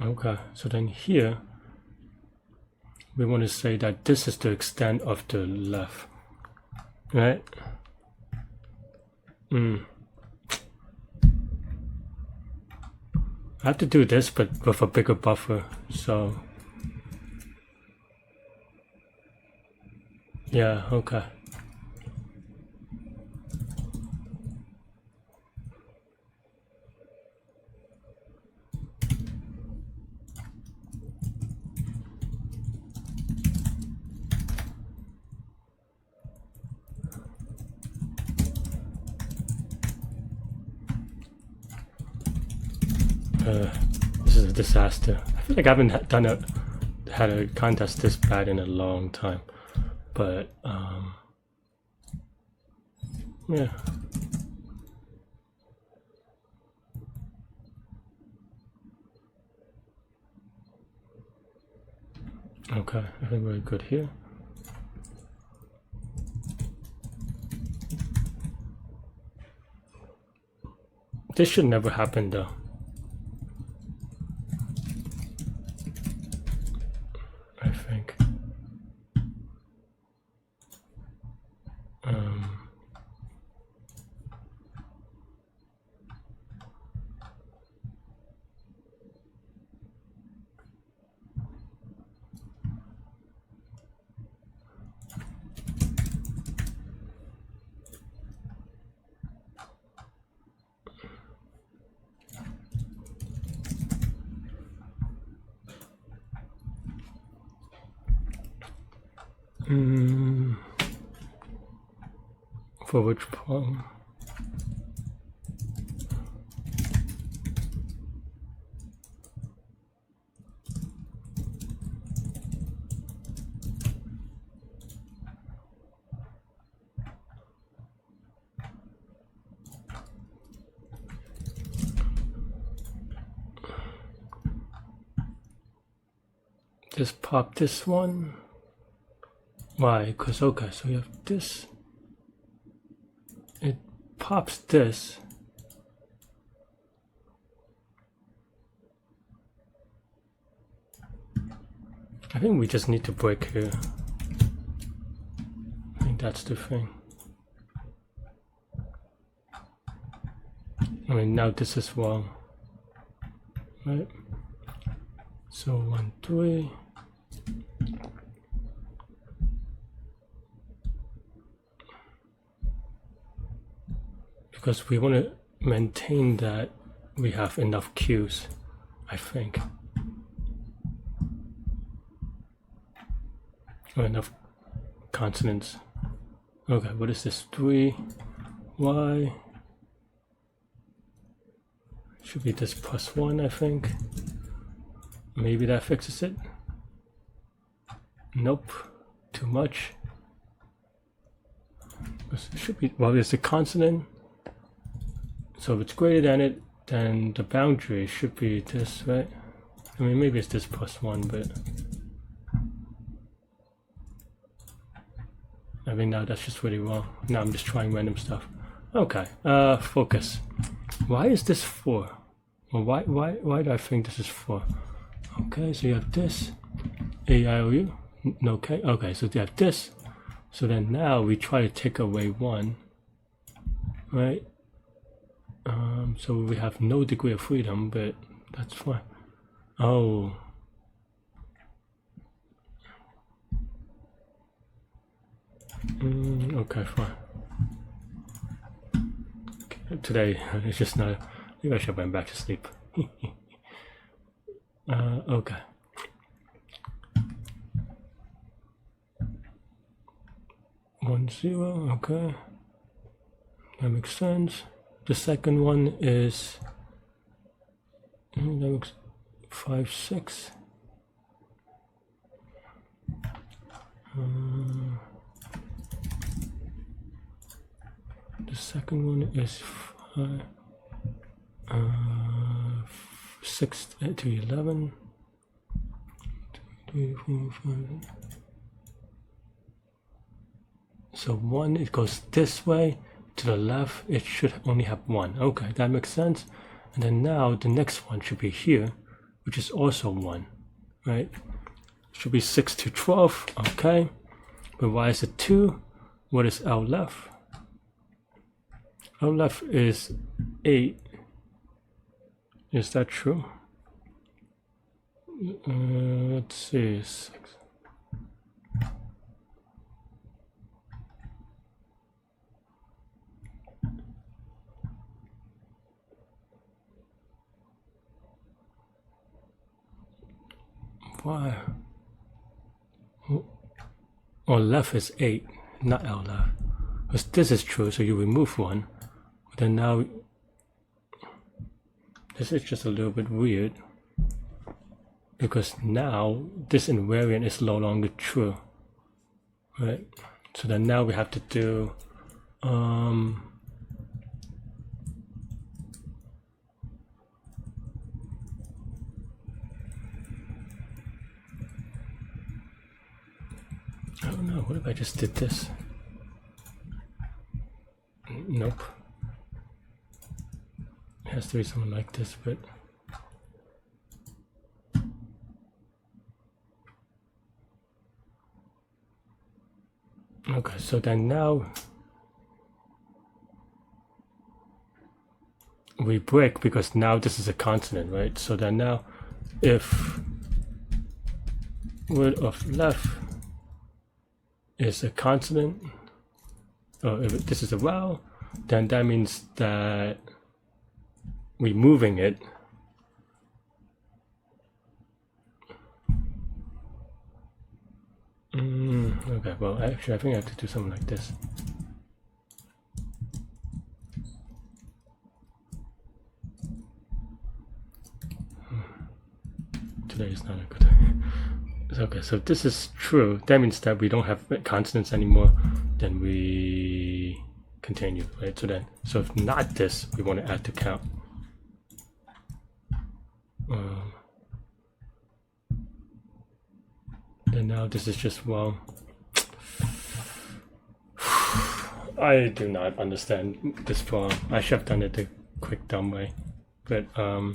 Okay, so then here we want to say that this is the extent of the left, right? I have to do this, but with a bigger buffer, so yeah, okay. This is a disaster. I feel like I haven't had a contest this bad in a long time, but yeah. Okay, I think we're good here. This should never happen though. I think. For which problem? Just pop this one. Why? Because, okay, so we have this. It pops this. I think we just need to break here. I think that's the thing. I mean, now this is wrong, right? So 1, 3. because we want to maintain that we have enough cues, I think. Or enough consonants. Okay, what is this? 3y. Should be this +1, I think. Maybe that fixes it. Nope, too much. It should be, well, it's a consonant. So if it's greater than it, then the boundary should be this, right? I mean, maybe it's this +1, but I think now that's just really wrong. Now I'm just trying random stuff. Okay, focus. Why is this 4? Well, why do I think this is 4? Okay, so you have this, A, I, O, U. No, okay, okay, so you have this. So then now we try to take away 1, right? So we have no degree of freedom, but that's fine. Oh. Okay, fine. Okay, today it's just not. Maybe I should have went back to sleep. Okay. One, 0, okay. That makes sense. The second one is that makes 5, 6. The second one is 6 to 11. 2, 3, 4, 5. So 1, it goes this way. To the left, it should only have 1. Okay, that makes sense. And then now the next one should be here, which is also 1, right? Should be 6 to 12. Okay. But why is it 2? What is L left? L left is 8. Is that true? Let's see. 6. Why? Or left is 8, not L left. Because this is true, so you remove 1. But then now, this is just a little bit weird. Because now, this invariant is no longer true. Right? So then now we have to do, I don't know, what if I just did this? Nope. It has to be something like this, but okay, so then now we break because now this is a consonant, right? So then now if word of left is a consonant, or if this is a vowel, then that means that removing it okay, well actually I think I have to do something like this. Today is not a good day. Okay, so if this is true, that means that we don't have consonants anymore, then we continue, right? So if not this, we want to add to count. Then now this is just, well, I do not understand this problem. I should have done it the quick dumb way, but a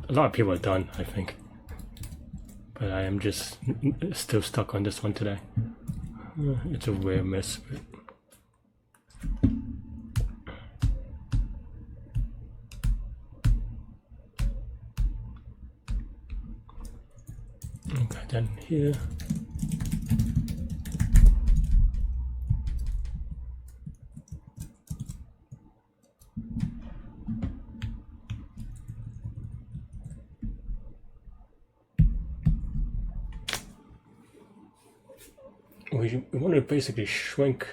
lot of people are done, I think, but I am just still stuck on this one today. It's a weird mess, but then here. We want to basically shrink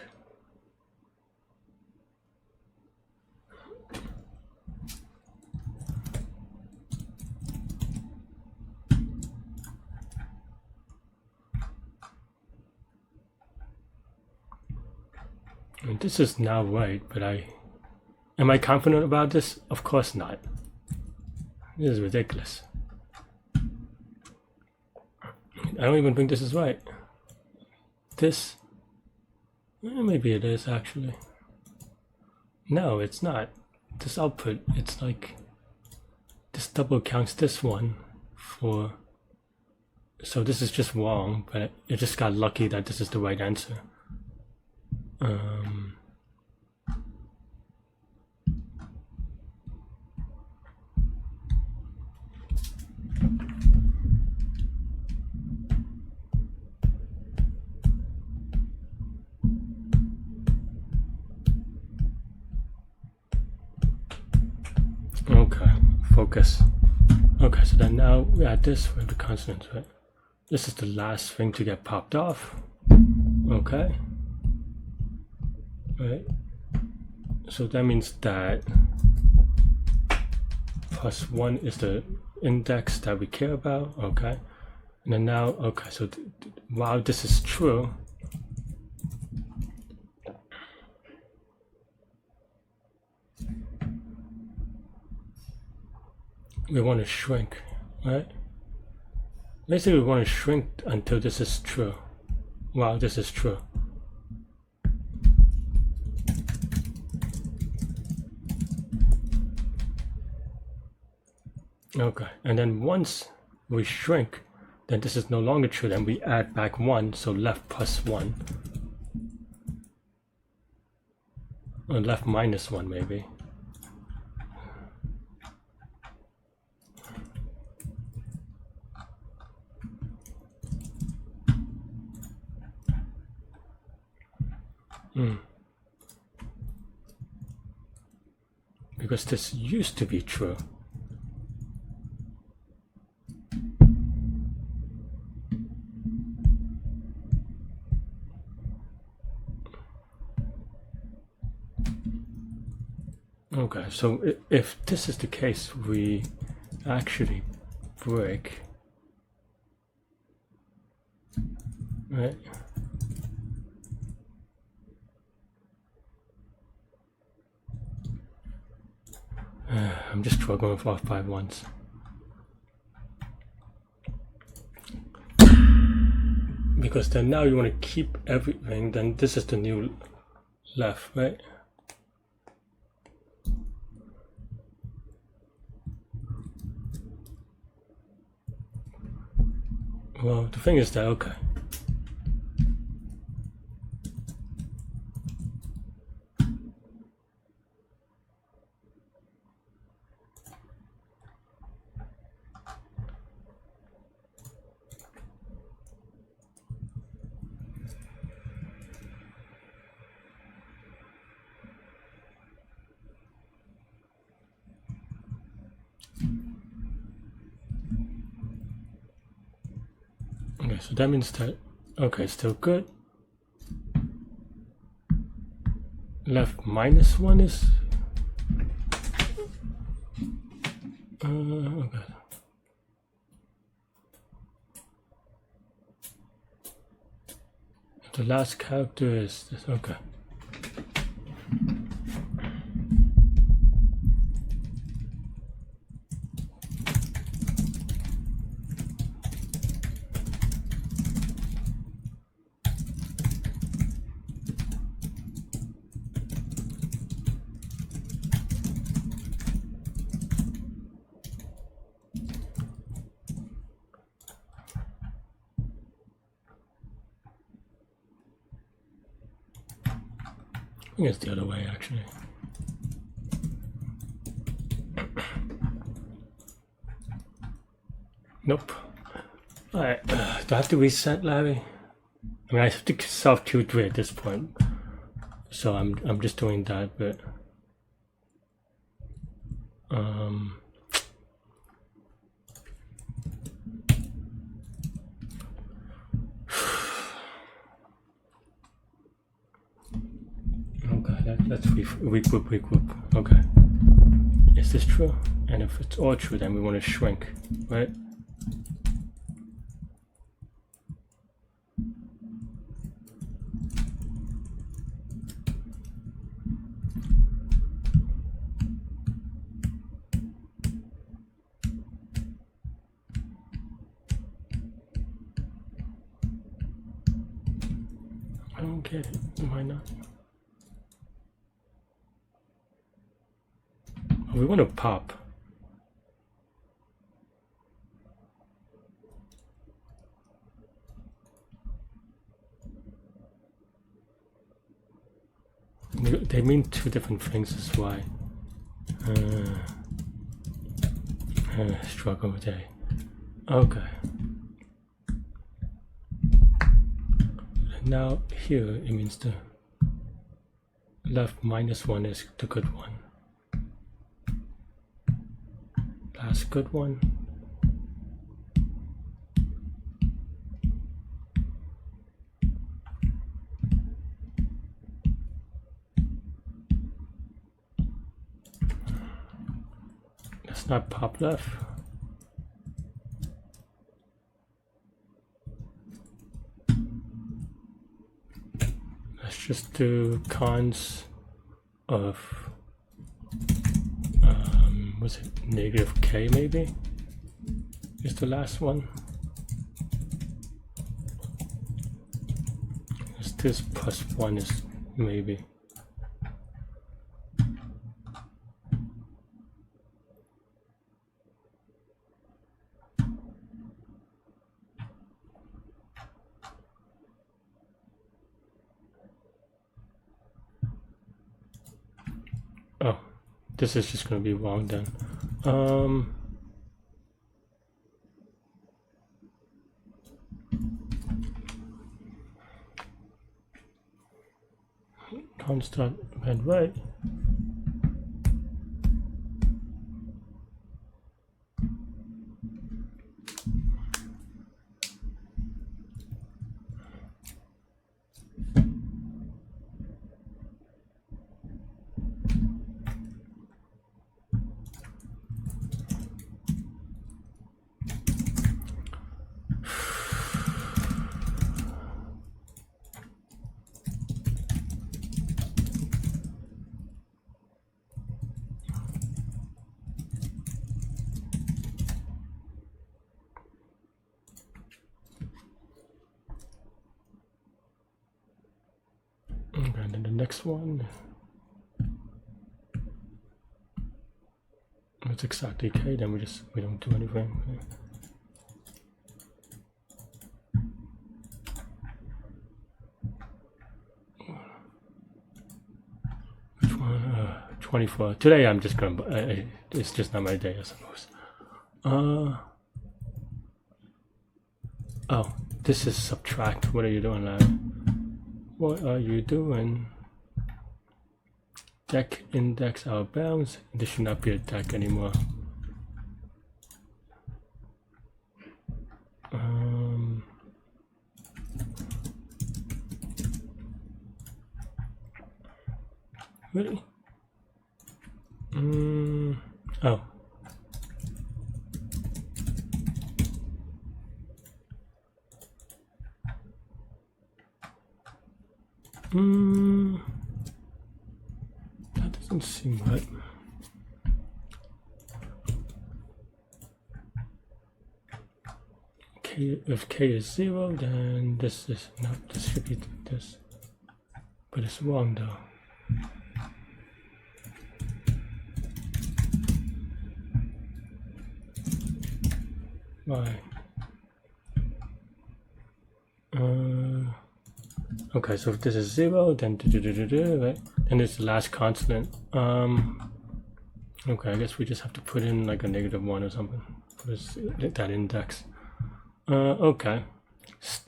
and this is now right, but am I confident about this? Of course not. This is ridiculous. I don't even think this is right. This, maybe it is actually. No, it's not. This output, it's like, this double counts this one for, so this is just wrong, but it just got lucky that this is the right answer. Okay, focus. Okay, so then now we add this with the consonants, right? This is the last thing to get popped off. Okay. Right. So that means that +1 is the index that we care about. Okay. And then now, okay, so while this is true, we want to shrink, right? Basically, we want to shrink until this is true. Wow, this is true. Okay, and then once we shrink, then this is no longer true. Then we add back 1, so left +1. Or left -1 maybe. Because this used to be true. Okay, so if this is the case, we actually break, right? I'm just struggling with off by ones. Because then now you want to keep everything, then this is the new left, right? Well, the thing is that, okay. Okay, so that means that, okay, still good. Left -1 is, okay. The last character is this, okay. I think it's the other way, actually. Nope. Alright, do I have to reset, Larry? I mean, I have to solve Q3 at this point, so I'm just doing that, but okay, let's regroup. Okay, is this true? And if it's all true, then we want to shrink, right? I don't get it. Why not? Oh, we want to pop. They mean two different things, that's why. Struggle with that. Okay. Now here it means the left -1 is the good one. Last good one. That's not pop left. Just do cons of was it -k maybe? Is the last one. Is this +1 is maybe. Oh, this is just going to be wrong then. Constant and right. And then the next one, it's exactly k, then we don't do anything. Which one? 24. Today I'm just gonna, it's just not my day, I suppose. Oh, this is subtract. What are you doing, lad? What are you doing? Deck index out of bounds. This should not be a deck anymore. Really? Oh. That doesn't seem right. K, if k is 0, then this is not distributed this, but it's wrong though. Why? Okay, so if this is 0, then right? Then it's the last consonant. Okay, I guess we just have to put in like a -1 or something for this, that index. Okay.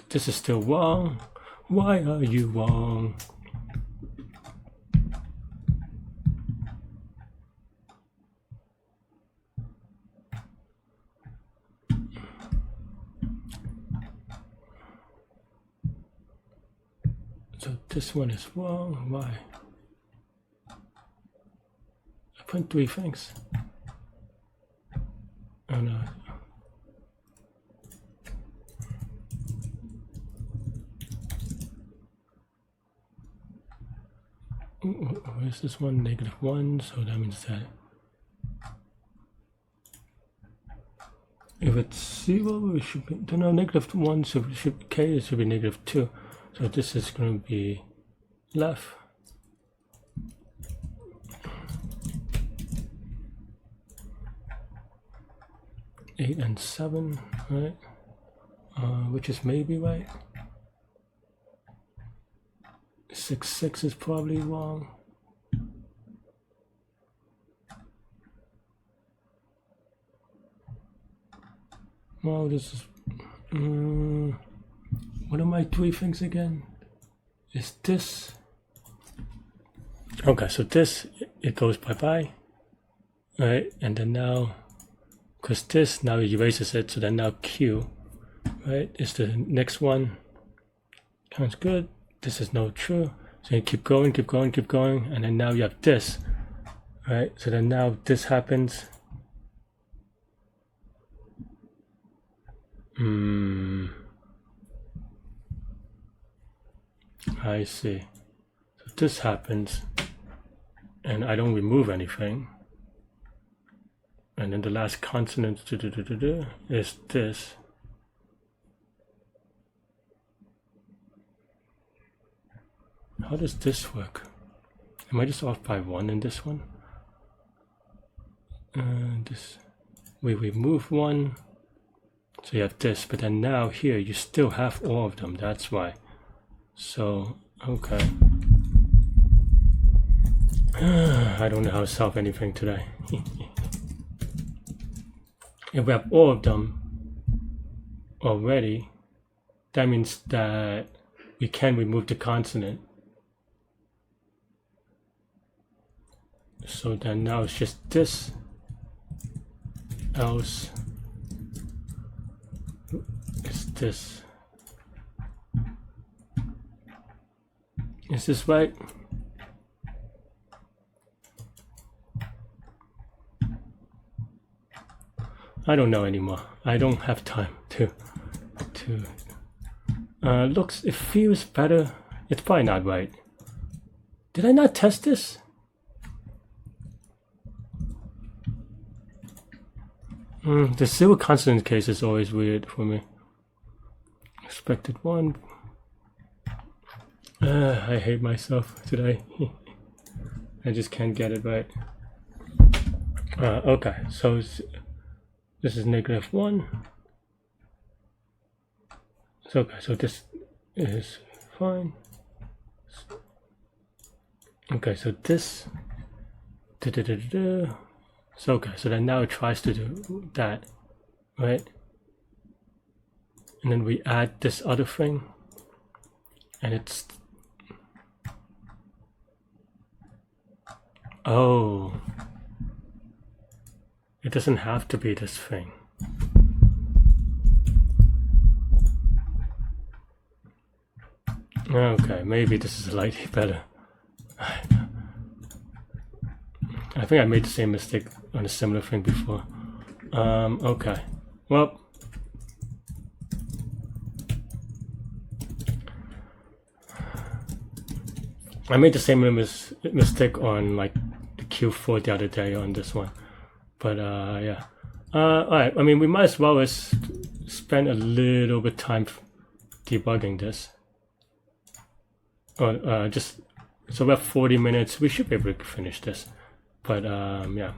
This is still wrong. Why are you wrong? So this one is wrong. Why? I put 3 things. Oh no. Where's this one? -1, so that means that if it's 0, it should be, no, -1, so it should be k, it should be -2. So this is going to be left. Eight and 7, right? Which is maybe right. 6 is probably wrong. Well, this is what are my 3 things again? Is this okay? So this, it goes bye-bye, right? And then now, because this now erases it, so then now Q, right, is the next one. Sounds good. This is no true, so you keep going, keep going, keep going, and then now you have this, right? So then now this happens. I see. So this happens, and I don't remove anything. And then the last consonant is this. How does this work? Am I just off by 1 in this one? This, we remove 1, so you have this, but then now here you still have all of them, that's why. So, okay. I don't know how to solve anything today. If we have all of them already, that means that we can remove the consonant. So then now it's just this, else it's this. Is this right? I don't know anymore. I don't have time to looks, it feels better. It's probably not right. Did I not test this? The 0 consonant case is always weird for me. Expected 1. I hate myself today. I just can't get it right. Okay, so this is -1. So okay, so this is fine. Okay, so this. So okay, so then now it tries to do that, right? And then we add this other thing, and it's, oh, it doesn't have to be this thing. Okay, maybe this is slightly better. I think I made the same mistake on a similar thing before. Okay, well, I made the same mistake on like the Q4 the other day on this one, but yeah. All right, I mean, we might as well spend a little bit time debugging this. Or just, so about 40 minutes, we should be able to finish this. But yeah.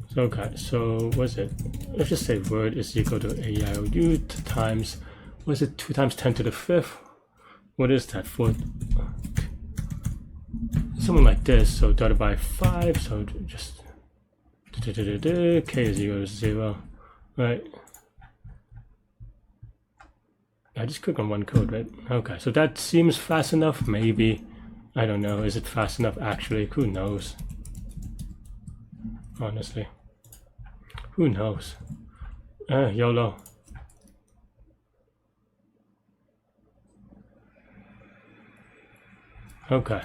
So okay, so what's it? Let's just say word is equal to AIOU times, what is it, 2 times 10 to the 5th? What is that? 4, something like this. So divided by 5, so just k is equal to 0, right? I just click on one code, right? Okay, so that seems fast enough. Maybe, I don't know. Is it fast enough actually? Who knows? Honestly, who knows? YOLO. Okay.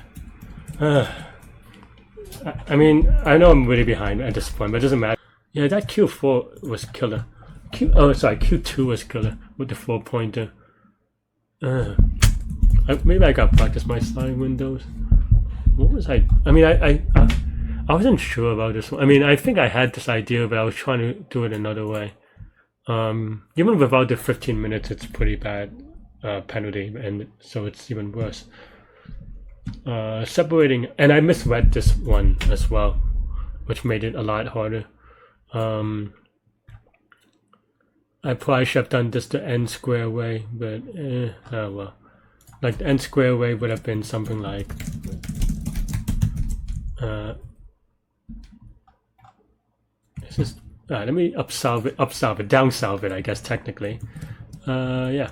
I mean, I know I'm really behind at this point, but it doesn't matter. Yeah, that Q4 was killer. Q2 was killer with the 4-pointer. Maybe I got practice my sliding windows. What was I mean, I wasn't sure about this one. I mean, I think I had this idea, but I was trying to do it another way. Even without the 15 minutes, it's pretty bad penalty, and so it's even worse. Separating, and I misread this one as well, which made it a lot harder. I probably should have done this the n square way, but oh well. Like the n square way would have been something like this is let me upsolve it, downsolve it, I guess technically. Yeah.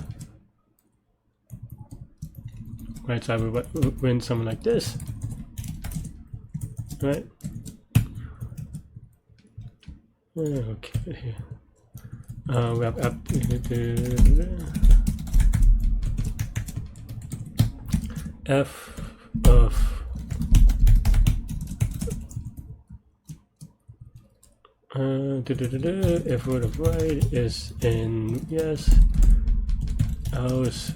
Right, so I would win something like this. Right. Okay. Here. We have f of if word of right is in yes, else.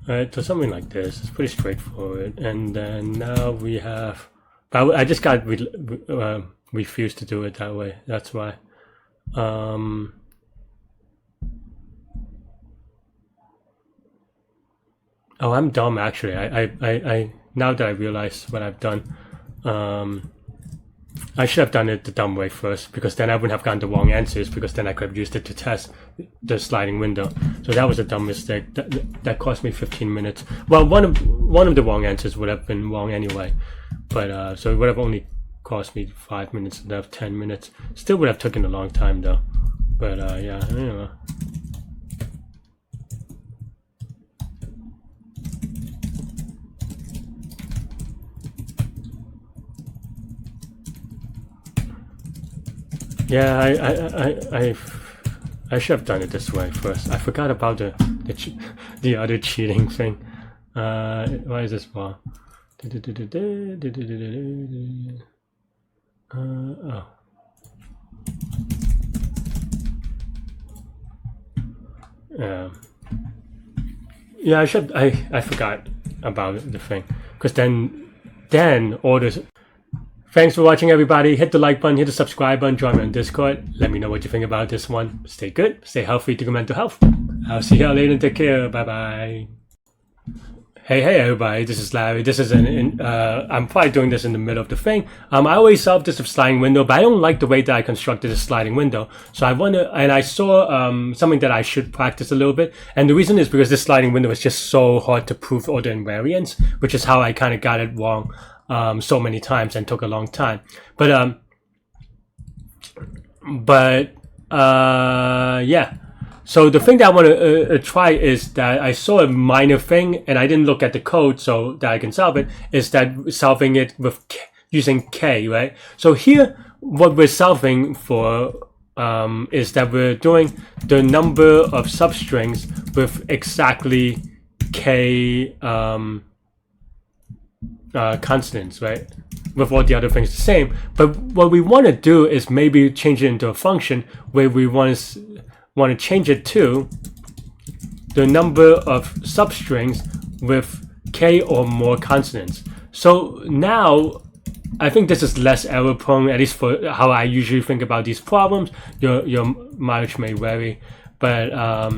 Alright, so something like this. It's pretty straightforward. And then now we have, but I just got refused to do it that way. That's why. Oh, I'm dumb actually. I now that I realize what I've done, I should have done it the dumb way first, because then I wouldn't have gotten the wrong answers, because then I could have used it to test the sliding window. So that was a dumb mistake. That cost me 15 minutes. Well, one of the wrong answers would have been wrong anyway, but so it would have only cost me 5 minutes instead of 10 minutes. Still would have taken a long time though. But yeah, I don't know. Yeah, I should have done it this way first. I forgot about the other cheating thing. Why is this bar? Oh. Yeah, I forgot about the thing, because then orders. Thanks for watching, everybody. Hit the like button, hit the subscribe button, join me on Discord. Let me know what you think about this one. Stay good, stay healthy, take good mental health. I'll see y'all later. Take care. Bye bye. Hey everybody, this is Larry. This is I'm probably doing this in the middle of the thing. I always solve this with sliding window, but I don't like the way that I constructed this sliding window. So I saw something that I should practice a little bit. And the reason is because this sliding window is just so hard to prove order invariance, which is how I kind of got it wrong so many times and took a long time. But yeah. So the thing that I want to try is that I saw a minor thing and I didn't look at the code so that I can solve it, is that solving it with using k, right? So here, what we're solving for is that we're doing the number of substrings with exactly k consonants, right? With all the other things the same. But what we want to do is maybe change it into a function where we want to change it to the number of substrings with k or more consonants. So now I think this is less error prone, at least for how I usually think about these problems. Your mileage may vary, but I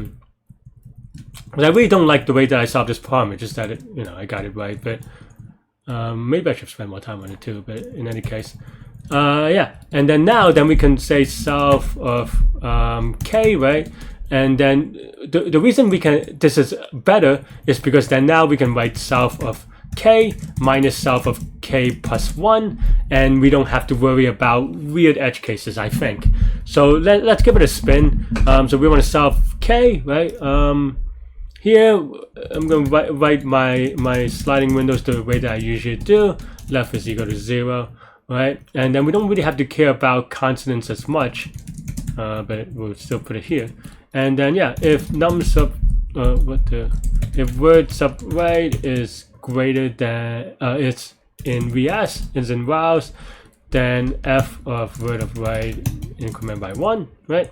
really don't like the way that I solved this problem. It's just that I got it right, but maybe I should spend more time on it too. But in any case, yeah, and then we can say solve of k, right? And then the reason this is better is because then now we can write solve of k minus solve of k plus 1, and we don't have to worry about weird edge cases, I think. So let's give it a spin. So we want to solve k, right? Here I'm going to write my sliding windows the way that I usually do. Left is equal to 0, right? And then we don't really have to care about consonants as much, but we'll still put it here. And then yeah, if num sub if word sub right is greater than it's in vs is in vowels, then f of word of right increment by 1, right?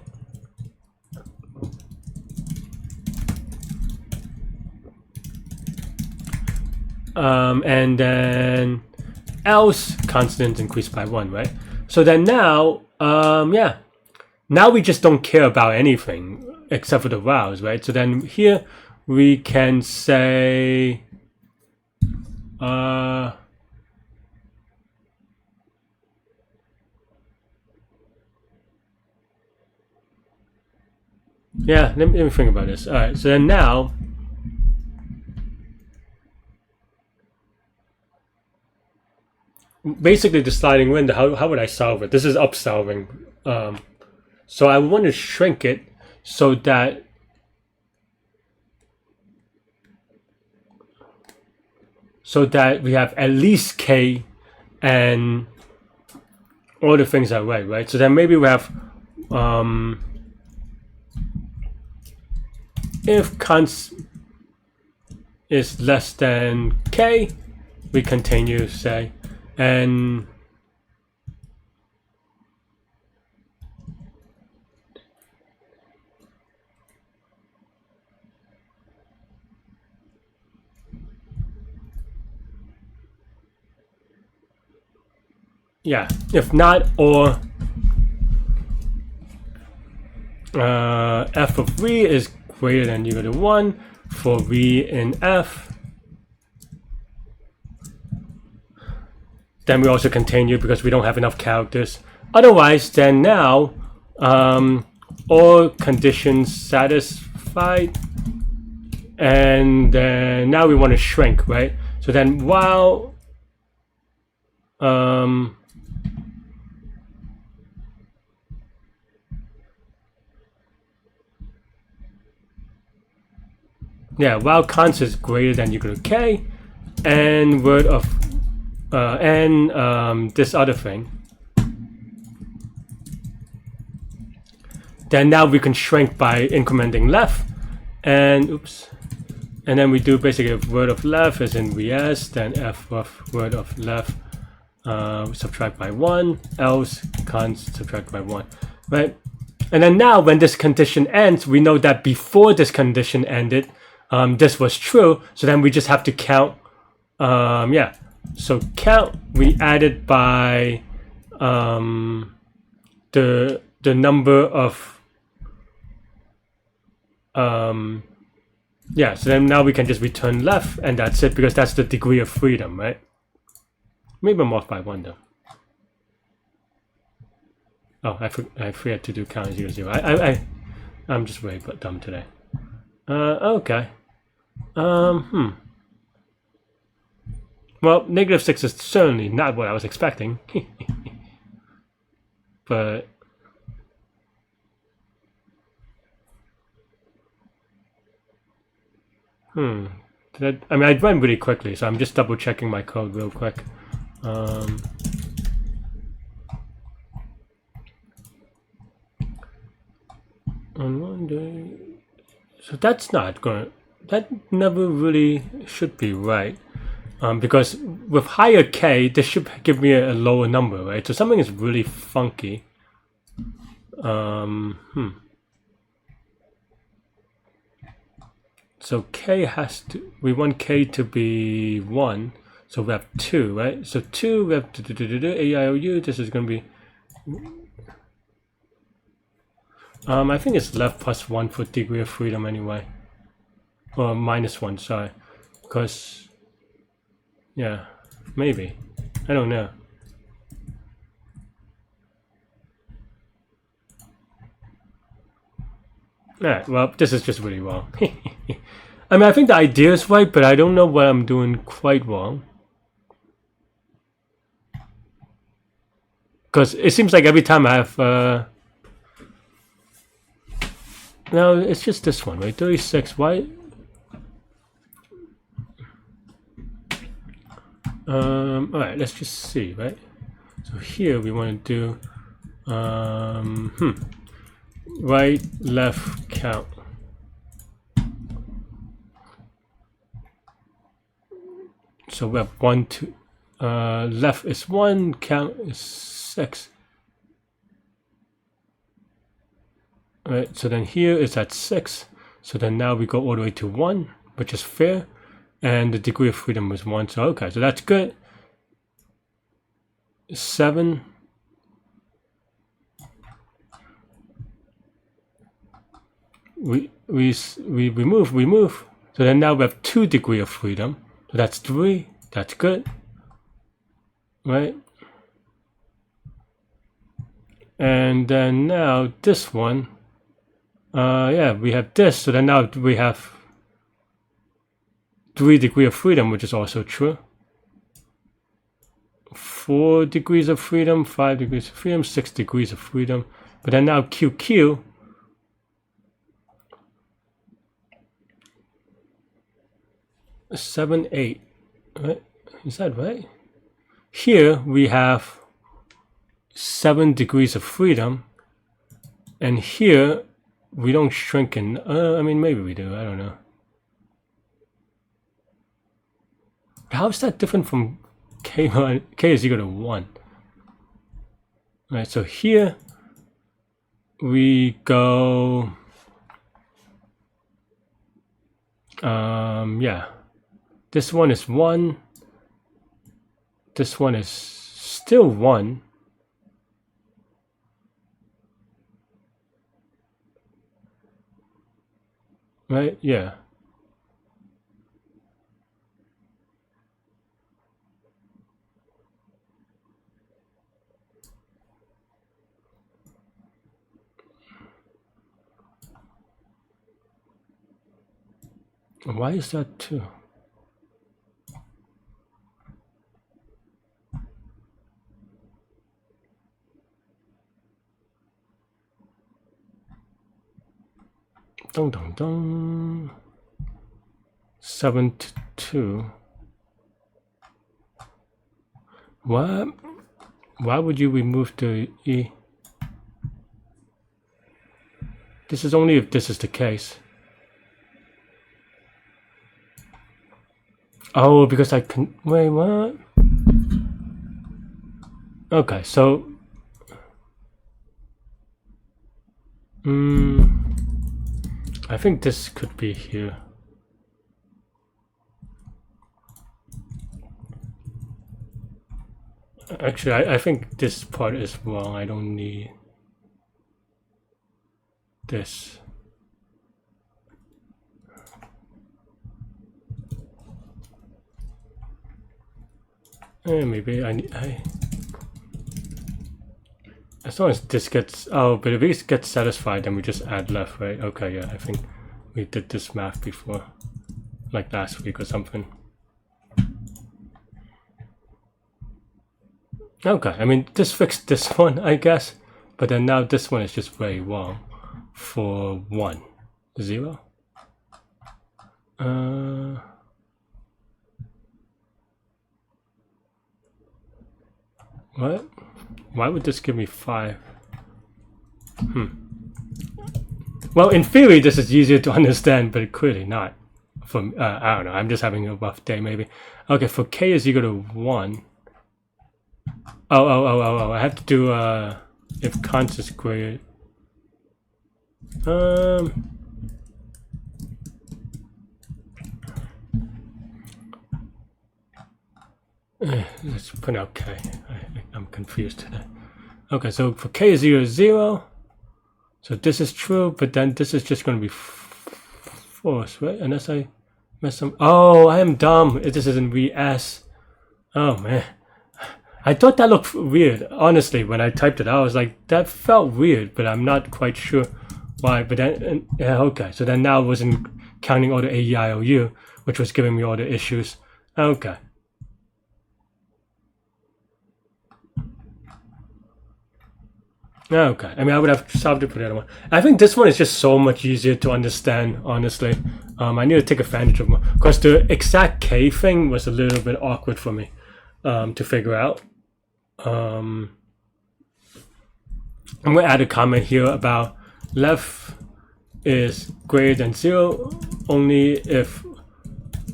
And then else consonants increase by 1, right? So then now, yeah, now we just don't care about anything except for the vowels, right? So then here we can say, yeah, let me think about this. All right, so then now, basically the sliding window, how would I solve it? This is upsolving. So I want to shrink it so that we have at least k and all the things are right? So then maybe we have if const is less than k, we continue, say, and yeah, if not, or f of v is greater than equal to 1 for v in f. Then we also continue because we don't have enough characters. Otherwise, then now, all conditions satisfied, and then now we want to shrink, right? So then while yeah, while const is greater than equal to k, and word of this other thing, then now we can shrink by incrementing left, and oops, and then we do basically if word of left is in vs, then f of word of left subtract by 1, else const subtract by 1, right? And then now when this condition ends, we know that before this condition ended, this was true, so then we just have to count, yeah, so count we added by the number of yeah, so then now we can just return left, and that's it, because that's the degree of freedom, right? Maybe I'm off by 1 though. Oh, I forgot to do count 0, 0. I'm just very dumb today. Okay. Well, -6 is certainly not what I was expecting. But I mean, I went really quickly, so I'm just double checking my code real quick. On one day, so that's not going. That never really should be right, because with higher k, this should give me a lower number, right? So something is really funky. So k has to. We want k to be 1, so we have 2, right? So 2, we have a-i-o-u. This is going to be. I think it's left plus 1 for degree of freedom anyway. Or -1, sorry. Because, yeah, maybe. I don't know. Alright, well, this is just really wrong. I mean, I think the idea is right, but I don't know what I'm doing quite wrong. Because it seems like every time I have Now it's just this one, right? 36. Why? All right, let's just see, right? So here we want to do right, left, count. So we have 1, 2. Left is 1, count is 6. All right, so then here is at 6. So then now we go all the way to 1, which is fair. And the degree of freedom was 1. So okay, so that's good. 7. We move. So then now we have 2 degree of freedom. So that's 3. That's good. Right? And then now this one. Yeah, we have this. So then now we have 3 degree of freedom, which is also true. 4 degrees of freedom, 5 degrees of freedom, 6 degrees of freedom. But then now QQ. 7, 8. Right? Is that right? Here we have 7 degrees of freedom, and here we don't shrink in. I mean, maybe we do. I don't know. How is that different from k is equal to 1? All right. So here we go. Yeah. This one is 1. This one is still 1. Right? Yeah. Why is that 2? Dun dun dun. 7 to 2. Why would you remove the E? This is only if this is the case. Oh, because I can. Wait, what? Okay, so. I think this could be here. Actually, I think this part is wrong. I don't need this. Maybe as long as this gets, but if it gets satisfied, then we just add left, right? Okay, yeah, I think we did this math before, like last week or something. Okay, I mean, this fixed this one, I guess, but then now this one is just very wrong for 1, 0. What? Why would this give me 5? Well, in theory, this is easier to understand, but clearly not. For I don't know. I'm just having a rough day, maybe. Okay, for k is equal to 1. Oh! I have to do if const is greater. Let's put out k. I'm confused today. Okay, so for k is equal to 0, so this is true, but then this is just going to be false, right? Unless I mess some. Oh, I am dumb. This isn't vs. Oh man, I thought that looked weird. Honestly, when I typed it out, I was like, that felt weird, but I'm not quite sure why. But then, yeah, okay. So then now I wasn't counting all the A, E, I, O, U, which was giving me all the issues. Okay. Okay. I mean, I would have solved it for the other one. I think this one is just so much easier to understand, honestly. I need to take advantage of more. Because the exact K thing was a little bit awkward for me to figure out. I'm going to add a comment here about left is greater than 0 only if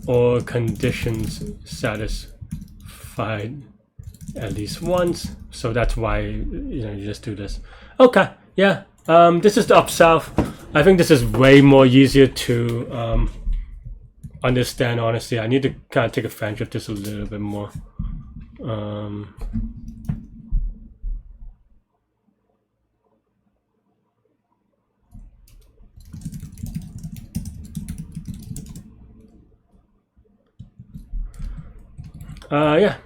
all conditions satisfied at least once. So that's why you just do this. Okay, yeah. This is the up south. I think this is way more easier to understand. Honestly, I need to kind of take advantage of this a little bit more. Yeah.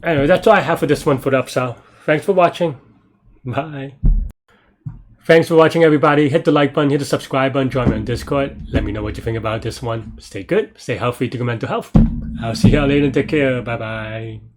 Anyway, that's all I have for this one for the up south. Thanks for watching. Bye. Thanks for watching, everybody. Hit the like button, hit the subscribe button, join me on Discord. Let me know what you think about this one. Stay good, stay healthy, to your mental health. I'll see y'all later. Take care. Bye-bye.